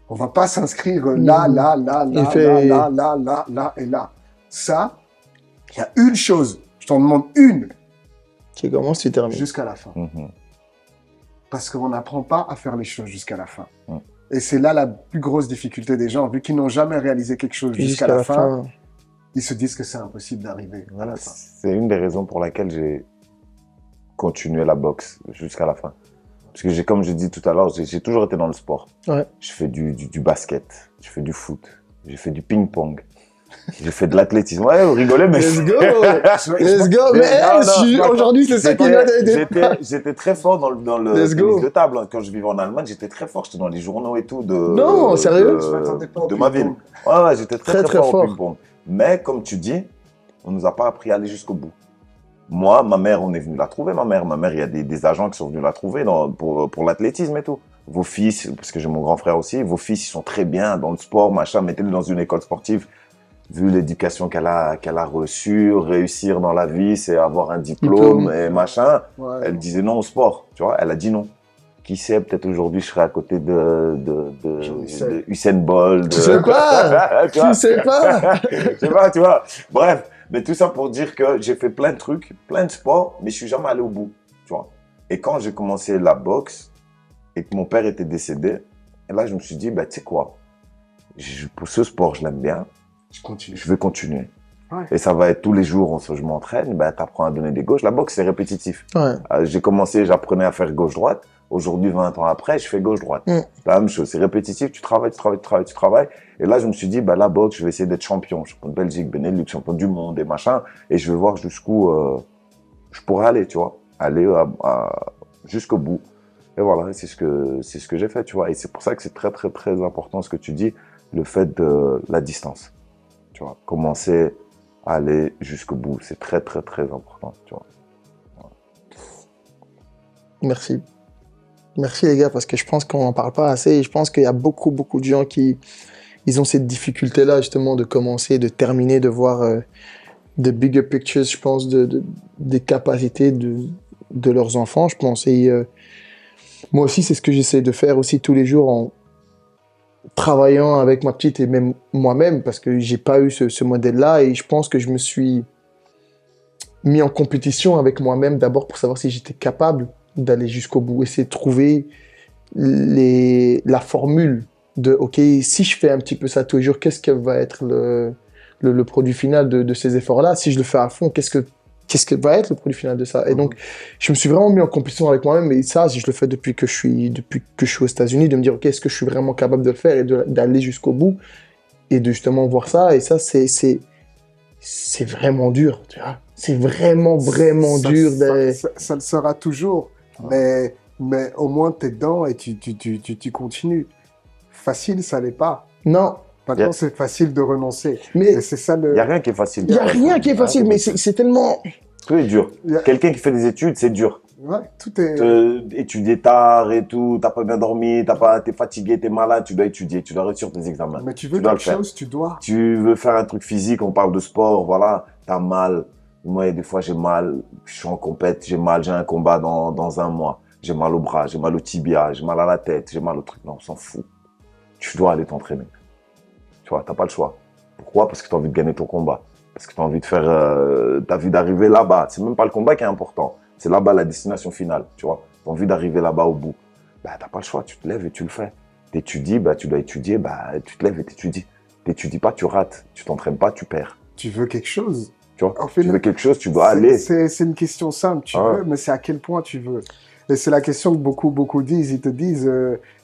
On va pas s'inscrire là, là, là, Il là, fait- là, là, là, là et là. Ça, il y a une chose, je t'en demande une, Qui commence, tu termines. jusqu'à la fin. Mhm. Parce qu'on n'apprend pas à faire les choses jusqu'à la fin. Mm. Et c'est là la plus grosse difficulté des gens, vu qu'ils n'ont jamais réalisé quelque chose jusqu'à la fin, ils se disent que c'est impossible d'arriver à la fin. C'est une des raisons pour laquelle j'ai continué la boxe jusqu'à la fin. Parce que comme je dis tout à l'heure, j'ai toujours été dans le sport. Ouais. Je fais du basket, je fais du foot, j'ai fait du ping-pong, j'ai fait de l'athlétisme. Ouais, vous rigolez, mais... Let's go! Let's go! Mais Mais non, aujourd'hui, c'est ça qu'on a aidé. J'étais très fort dans le Let's go. tennis de table. Quand je vivais en Allemagne, j'étais très fort. J'étais dans les journaux et tout Non, sérieux? Je m'attendais pas au de ma ville. ping-pong. Ouais, j'étais très, Très, très, très fort, fort. au ping-pong. Mais comme tu dis, on nous a pas appris à aller jusqu'au bout. Moi, ma mère, on est venu la trouver, ma mère. Ma mère, il y a des agents qui sont venus la trouver pour l'athlétisme et tout. Vos fils, parce que j'ai mon grand frère aussi, vos fils, ils sont très bien dans le sport, machin, mettez-le dans une école sportive. Vu l'éducation qu'elle a reçue, réussir dans la vie, c'est avoir un diplôme et machin. Ouais. Elle disait non au sport, tu vois. Elle a dit non. Qui sait, peut-être aujourd'hui, je serai à côté de Usain Bolt. Tu sais pas! Tu vois. Tu sais pas! Je sais pas, tu vois. Bref, mais tout ça pour dire que j'ai fait plein de trucs, plein de sports, mais je suis jamais allé au bout, tu vois. Et quand j'ai commencé la boxe et que mon père était décédé, et là, je me suis dit, bah, tu sais quoi, pour ce sport, je l'aime bien, Je continue. je vais continuer. Ouais. Et ça va être tous les jours, je m'entraîne, bah, t'apprends à donner des gauches. La boxe, c'est répétitif. Ouais. J'ai commencé, j'apprenais à faire gauche-droite. Aujourd'hui, 20 ans après, je fais gauche-droite. Mm. La même chose, c'est répétitif, tu travailles. Et là, je me suis dit, bah, la boxe, je vais essayer d'être champion de Belgique, Benelux, champion du monde et machin. Et je vais voir jusqu'où je pourrais aller, tu vois. Aller jusqu'au bout. Et voilà, c'est ce que j'ai fait, tu vois. Et c'est pour ça que c'est très, très, très important ce que tu dis, le fait de la distance. Tu vois, commencer à aller jusqu'au bout. C'est très, très, très important, tu vois. Merci. Merci les gars, parce que je pense qu'on n'en parle pas assez et je pense qu'il y a beaucoup, beaucoup de gens qui ils ont cette difficulté-là justement de commencer, de terminer, de voir the bigger pictures, je pense, des capacités de leurs enfants, je pense. Et moi aussi, c'est ce que j'essaie de faire aussi tous les jours en travaillant avec ma petite et même moi-même, parce que j'ai pas eu ce modèle-là et je pense que je me suis mis en compétition avec moi-même d'abord pour savoir si j'étais capable d'aller jusqu'au bout, essayer de trouver la formule de OK, si je fais un petit peu ça tous les jours, qu'est-ce que va être le produit final de ces efforts-là? Si je le fais à fond, qu'est-ce que va être le produit final de ça? Et donc, je me suis vraiment mis en compétition avec moi-même, et ça, je le fais depuis que je suis aux États-Unis, de me dire OK, est-ce que je suis vraiment capable de le faire et d'aller jusqu'au bout et de justement voir ça. Et ça, c'est vraiment dur, tu vois. C'est vraiment, vraiment dur. Ça le sera toujours. Mais au moins, tu es dedans et tu continues. Facile, ça l'est pas. Non. Maintenant, c'est facile de renoncer. Mais Et c'est ça le... Il n'y a rien qui est facile. il n'y a rien qui est facile, mais c'est tellement... Tout est dur. Il y a- Quelqu'un qui fait des études, c'est dur. Ouais, tout est... Étudier tard et tout, t'as pas bien dormi, t'es fatigué, t'es malade, tu dois étudier, tu dois réussir tes examens. Mais tu veux dois le quelque faire. chose, tu dois. Tu veux faire un truc physique, on parle de sport, voilà, t'as mal. Moi, des fois, j'ai mal, je suis en compète, j'ai mal, j'ai un combat dans un mois. J'ai mal au bras, j'ai mal au tibia, j'ai mal à la tête, j'ai mal au truc. Non, on s'en fout. Tu dois aller t'entraîner. Tu vois, t'as pas le choix. Pourquoi? Parce que t'as envie de gagner ton combat. Parce que t'as envie de faire, t'as envie d'arriver là-bas. C'est même pas le combat qui est important. C'est là-bas la destination finale, tu vois. T'as envie d'arriver là-bas au bout. Bah, t'as pas le choix. Tu te lèves et tu le fais. T'étudies, bah, tu dois étudier, bah, tu te lèves et t'étudies. T'étudies pas, tu rates. Tu t'entraînes pas, tu perds. Tu veux quelque chose. Tu vois, En fait, tu veux quelque chose, tu dois aller. C'est une question simple. Tu veux, mais c'est à quel point tu veux. Et c'est la question que beaucoup disent. Ils te disent,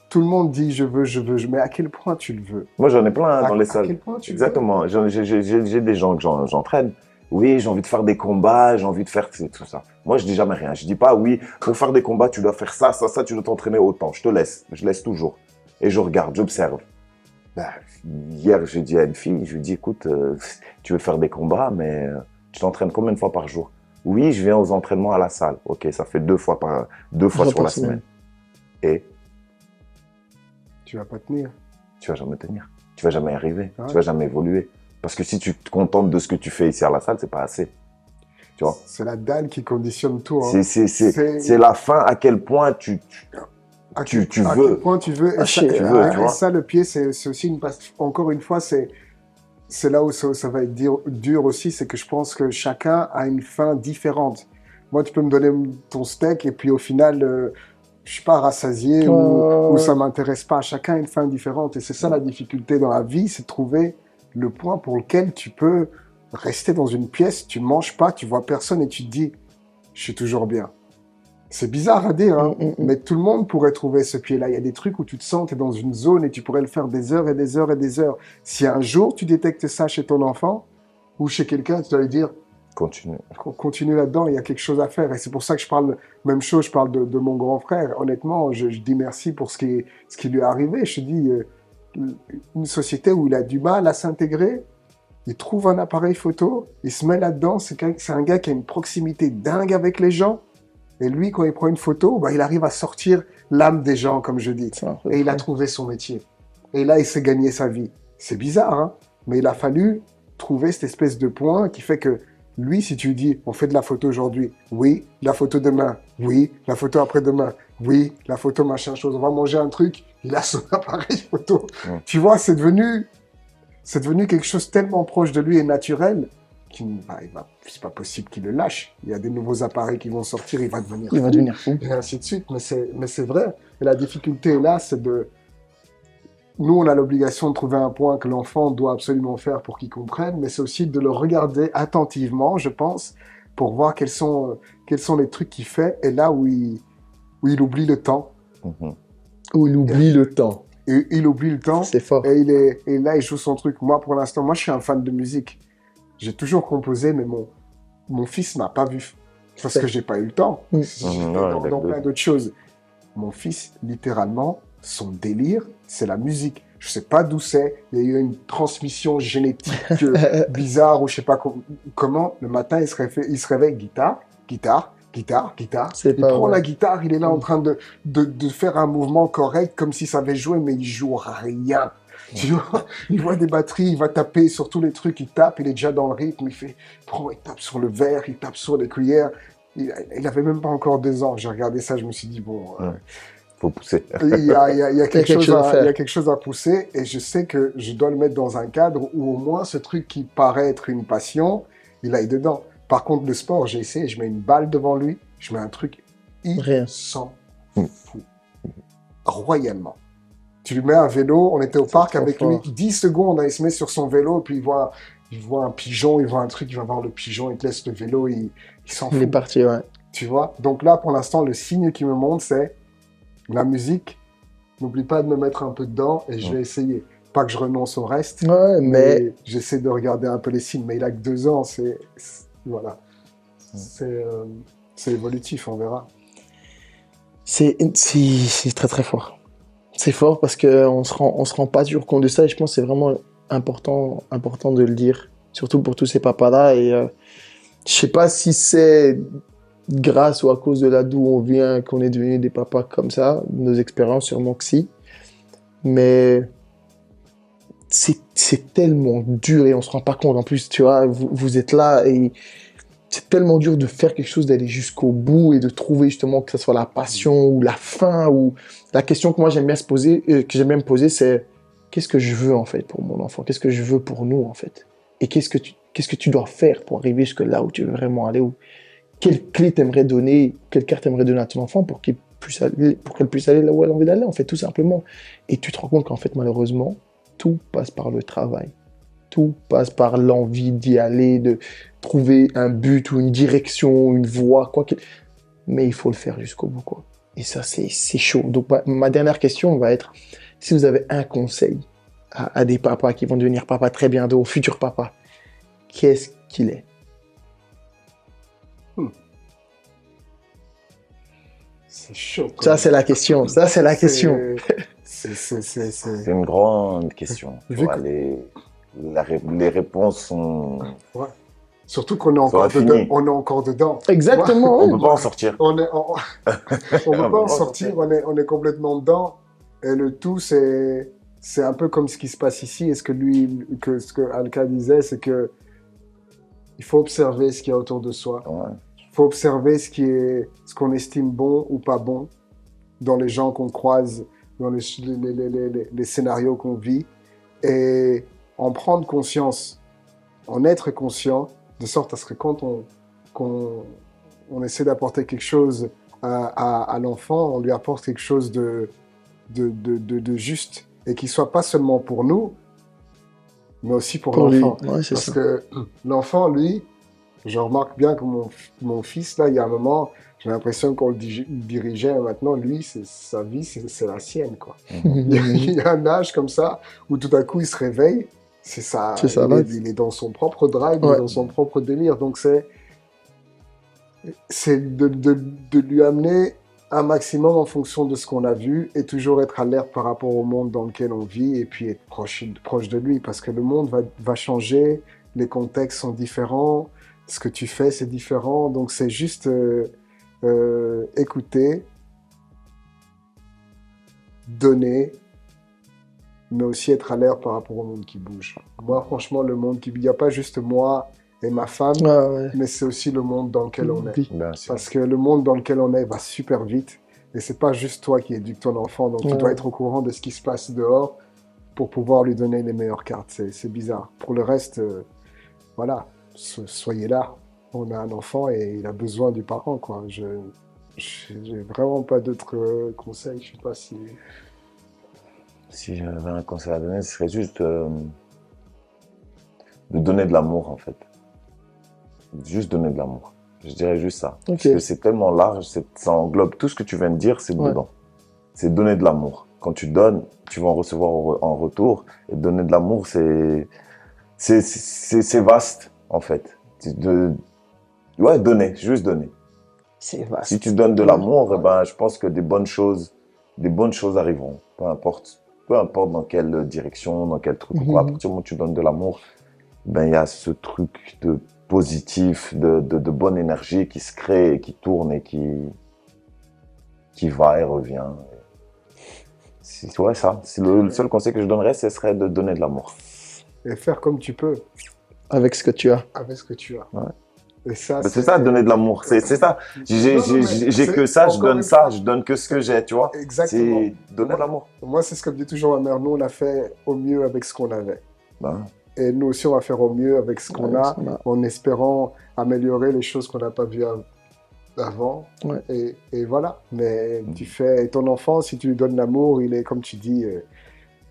tout le monde dit je veux, mais à quel point tu le veux? Moi, j'en ai plein dans les À salles. quel point tu Exactement. J'ai des gens que j'entraîne. Oui, j'ai envie de faire des combats, j'ai envie de faire tout ça. Moi, je dis jamais rien. Je dis pas, oui, pour faire des combats, tu dois faire ça, tu dois t'entraîner autant. Je te laisse. Je laisse toujours. Et je regarde, j'observe. Ben, hier, j'ai dit à une fille, je lui ai dit, écoute, tu veux faire des combats, mais tu t'entraînes combien de fois par jour? Oui, je viens aux entraînements à la salle. Ok, ça fait deux fois sur la semaine. Et Tu vas pas tenir. tu vas jamais tenir. tu vas jamais y arriver, Ouais. tu vas jamais évoluer. Parce que si tu te contentes de ce que tu fais ici à la salle, c'est pas assez. Tu vois. C'est la dalle qui conditionne tout. Hein. C'est la fin à quel point tu À veux. quel point tu veux. Ah, tu veux, tu et vois. ça, le pied, c'est aussi une encore une fois, c'est là où ça va être dur aussi, c'est que je pense que chacun a une fin différente. Moi, tu peux me donner ton steak et puis au final, je suis pas rassasié ou ça m'intéresse pas. Chacun a une fin différente et c'est ça la difficulté dans la vie, c'est de trouver le point pour lequel tu peux rester dans une pièce, tu manges pas, tu vois personne et tu te dis, je suis toujours bien. C'est bizarre à dire, hein, mais tout le monde pourrait trouver ce pied-là. Il y a des trucs où tu te sens, tu es dans une zone et tu pourrais le faire des heures et des heures et des heures. Si un jour tu détectes ça chez ton enfant ou chez quelqu'un, tu dois lui dire, continue là-dedans, il y a quelque chose à faire. Et c'est pour ça que je parle, même chose, je parle de mon grand frère. Honnêtement, je dis merci pour ce qui lui est arrivé. Je te dis, une société où il a du mal à s'intégrer, il trouve un appareil photo, il se met là-dedans, c'est un gars qui a une proximité dingue avec les gens. Et lui, quand il prend une photo, bah, il arrive à sortir l'âme des gens, comme je dis. Et il a trouvé son métier. Et là, il s'est gagné sa vie. C'est bizarre, hein, mais il a fallu trouver cette espèce de point qui fait que lui, si tu lui dis, on fait de la photo aujourd'hui, oui, la photo demain, oui, la photo après-demain, oui, la photo machin chose, on va manger un truc, il a son appareil photo. Tu vois, c'est devenu quelque chose tellement proche de lui et naturel c'est pas possible qu'il le lâche. Il y a des nouveaux appareils qui vont sortir, il va devenir fou. Et ainsi de suite. Mais c'est vrai. Et la difficulté là, c'est de... Nous, on a l'obligation de trouver un point que l'enfant doit absolument faire pour qu'il comprenne, mais c'est aussi de le regarder attentivement, je pense, pour voir quels sont les trucs qu'il fait, et là où il oublie le temps. Où il oublie le temps. Et il oublie le temps. C'est fort. Et là, il joue son truc. Moi, pour l'instant, je suis un fan de musique. J'ai toujours composé, mais mon fils m'a pas vu. Parce que j'ai pas eu le temps. J'étais dans plein d'autres choses. Mon fils, littéralement, son délire, c'est la musique. Je sais pas d'où c'est. Il y a eu une transmission génétique bizarre ou je sais pas comment. Le matin, il se réveille, guitare. Il prend la guitare, il est là en train de faire un mouvement correct comme s'il savait jouer, mais il joue rien. Tu vois, il voit des batteries, il va taper sur tous les trucs, il tape, il est déjà dans le rythme, il tape sur le verre, il tape sur les cuillères. Il avait même pas encore 2 ans. J'ai regardé ça, je me suis dit, bon... faut pousser. Il y a quelque chose à pousser et je sais que je dois le mettre dans un cadre où au moins ce truc qui paraît être une passion, il aille dedans. Par contre, le sport, j'ai essayé, je mets une balle devant lui, je mets un truc, il s'en fout. Royalement. Tu lui mets un vélo, on était au parc avec lui, 10 secondes, il se met sur son vélo, puis il voit un pigeon, il voit un truc, il va voir le pigeon, il te laisse le vélo, il s'en fout. Il est parti, ouais. Tu vois? Donc là, pour l'instant, le signe qu'il me montre, c'est la musique. N'oublie pas de me mettre un peu dedans et je vais essayer. Pas que je renonce au reste, mais j'essaie de regarder un peu les signes. Mais il a que 2 ans, voilà. C'est évolutif, on verra. C'est très très fort. C'est fort parce qu'on se rend pas toujours compte de ça et je pense que c'est vraiment important de le dire, surtout pour tous ces papas-là. Et je sais pas si c'est grâce ou à cause de là d'où on vient qu'on est devenu des papas comme ça, nos expériences sûrement que si, mais c'est tellement dur et on se rend pas compte. En plus, tu vois, vous êtes là et c'est tellement dur de faire quelque chose, d'aller jusqu'au bout et de trouver justement que ce soit la passion ou la fin ou la question que moi j'aime bien me poser, c'est qu'est-ce que je veux en fait pour mon enfant, qu'est-ce que je veux pour nous en fait, et qu'est-ce que tu dois faire pour arriver jusque là où tu veux vraiment aller, ou quelle clé t'aimerais donner, quelle carte t'aimerais donner à ton enfant pour qu'elle puisse aller là où elle a envie d'aller en fait, tout simplement. Et tu te rends compte qu'en fait malheureusement tout passe par le travail. Tout passe par l'envie d'y aller, de trouver un but ou une direction, une voie, quoi que... Mais il faut le faire jusqu'au bout, quoi. Et ça, c'est chaud. Donc, ma dernière question va être, si vous avez un conseil à des papas qui vont devenir papas très bientôt, futurs papas, qu'est-ce qu'il est? C'est chaud. Ça, c'est la question. C'est une grande question. Les réponses sont... Ouais. Surtout qu'on est encore dedans. Exactement. On ne peut pas en sortir. On ne peut pas en sortir, on est complètement dedans. Et le tout, c'est c'est un peu comme ce qui se passe ici. Et ce que Alka disait, c'est que il faut observer ce qu'il y a autour de soi. Ouais. Il faut observer ce qu'on estime bon ou pas bon dans les gens qu'on croise, dans les scénarios qu'on vit, et en prendre conscience, en être conscient, de sorte à ce que quand on essaie d'apporter quelque chose à l'enfant, on lui apporte quelque chose de juste, et qui soit pas seulement pour nous, mais aussi pour l'enfant. Ouais, Parce ça. que l'enfant, lui, je remarque bien que mon fils, là, il y a un moment, j'ai l'impression qu'on le dirigeait. Maintenant, lui, sa vie, c'est la sienne, quoi. Il y a un âge comme ça où tout à coup, il se réveille. C'est ça. Il est dans son propre drive, ouais. Dans son propre délire. Donc, c'est de lui amener un maximum en fonction de ce qu'on a vu et toujours être alerte par rapport au monde dans lequel on vit et puis être proche de lui, parce que le monde va changer, les contextes sont différents, ce que tu fais, c'est différent. Donc, c'est juste écouter, donner, mais aussi être alerte par rapport au monde qui bouge. Moi, franchement, le monde qui bouge, il n'y a pas juste moi et ma femme, mais c'est aussi le monde dans lequel on est. Parce que le monde dans lequel on est va super vite, et c'est pas juste toi qui éduques ton enfant, donc tu dois être au courant de ce qui se passe dehors pour pouvoir lui donner les meilleures cartes. C'est bizarre. Pour le reste, voilà, soyez là. On a un enfant et il a besoin du parent, quoi. J'ai vraiment pas d'autres conseils. Je sais pas si... Si j'avais un conseil à donner, ce serait juste de donner de l'amour, en fait. Juste donner de l'amour. Je dirais juste ça. Okay. Parce que c'est tellement large, ça englobe tout ce que tu viens de dire, c'est dedans. C'est donner de l'amour. Quand tu donnes, tu vas en recevoir en retour. Et donner de l'amour, c'est vaste, en fait. Donner, juste donner. C'est vaste. Si tu donnes de l'amour, ben, je pense que des bonnes choses arriveront. Peu importe dans quelle direction, dans quel truc ou quoi. À partir du moment où tu donnes de l'amour, ben, il y a ce truc de positif, de bonne énergie qui se crée, et qui tourne et qui va et revient. Ouais, ça. Le seul conseil que je donnerais, ce serait de donner de l'amour. Et faire comme tu peux. Avec ce que tu as. Avec ce que tu as. Ouais. Et ça, c'est ça, donner de l'amour. C'est ça. J'ai que ça, je donne ça, je donne que ce que j'ai, tu vois. Exactement. C'est donner de l'amour. Moi, c'est ce que me dit toujours ma mère. Nous, on a fait au mieux avec ce qu'on avait. Ben. Et nous aussi, on va faire au mieux avec ce qu'on a, en espérant améliorer les choses qu'on n'a pas vues avant. Ouais. Et voilà. Mais tu fais ton enfant, si tu lui donnes l'amour, il est, comme tu dis,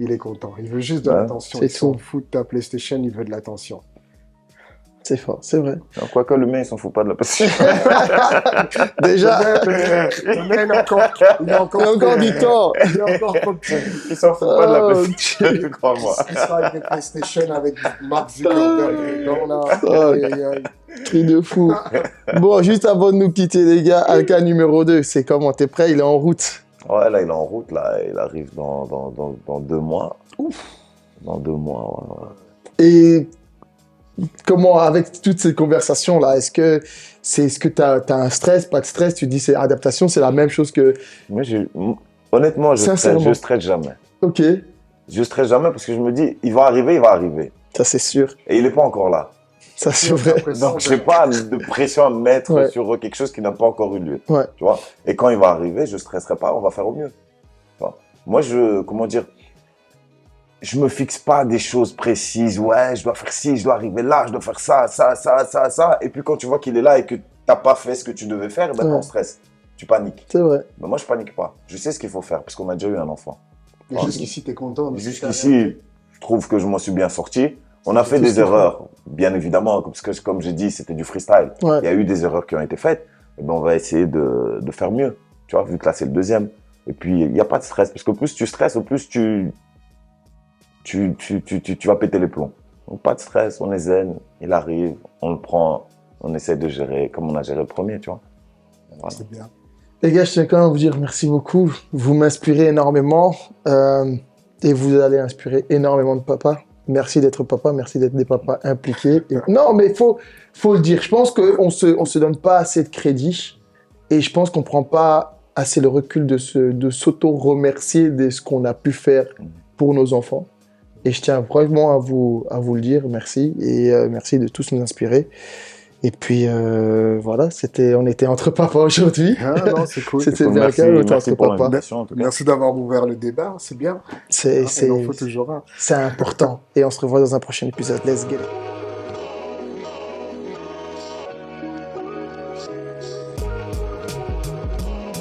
il est content. Il veut juste de l'attention. Il s'en fout de ta PlayStation, il veut de l'attention. C'est fort, c'est vrai. Quoique le mien, il s'en fout pas de la PlayStation. Déjà. Le mien, il a encore du temps. Il est encore trop petit. Il s'en fout pas de la PlayStation, crois-moi. Il sera avec des PlayStation avec Mark Zuckerberg. Truc de fou. Bon, juste avant de nous quitter, les gars, Alka numéro 2, c'est comment? T'es prêt? Il est en route. Ouais, là, il est en route. Là. Il arrive dans 2 mois. Ouf. Dans 2 mois, ouais. Et comment, avec toutes ces conversations-là, est-ce que t'as un stress, pas de stress? Tu dis c'est adaptation, c'est la même chose que... Moi, honnêtement, je stresse jamais. Ok. Je stresse jamais parce que je me dis, il va arriver. Ça, c'est sûr. Et il n'est pas encore là. Ça, c'est vrai. Donc, je n'ai pas de pression à mettre sur quelque chose qui n'a pas encore eu lieu. Ouais. Tu vois? Et quand il va arriver, je ne stresserai pas, on va faire au mieux. Tu vois? Moi, je me fixe pas des choses précises. Ouais, je dois faire ci, je dois arriver là, je dois faire ça. Et puis, quand tu vois qu'il est là et que tu n'as pas fait ce que tu devais faire, ben, on stresse. Tu paniques. C'est vrai. Ben, moi, je panique pas. Je sais ce qu'il faut faire parce qu'on a déjà eu un enfant. Et jusqu'ici, tu es content. Jusqu'ici, je trouve que je m'en suis bien sorti. On a fait des erreurs, bien évidemment, parce que comme j'ai dit, c'était du freestyle. Ouais. Il y a eu des erreurs qui ont été faites. Et ben, on va essayer de faire mieux. Tu vois, vu que là, c'est le 2e. Et puis, il n'y a pas de stress. Parce que plus tu stresses, au plus tu vas péter les plombs. Donc, pas de stress, on est zen. Il arrive, on le prend, on essaie de gérer comme on a géré le premier, tu vois. Voilà. C'est bien. Les gars, je tiens quand même à vous dire merci beaucoup. Vous m'inspirez énormément. Et vous allez inspirer énormément de papas. Merci d'être papa, merci d'être des papas impliqués. Non, mais faut le dire. Je pense qu'on se donne pas assez de crédit et je pense qu'on prend pas assez le recul de s'auto-remercier de ce qu'on a pu faire pour nos enfants. Et je tiens vraiment à vous le dire, merci. Et merci de tous nous inspirer. Et puis voilà, on était entre papas aujourd'hui. Ah non, c'est cool. C'était bien Merci, calme, on était merci entre pour papas. l'invitation, en tout cas. Merci d'avoir ouvert le débat, c'est bien. C'est Il en faut toujours un. important. Et on se revoit dans un prochain épisode. Let's get it.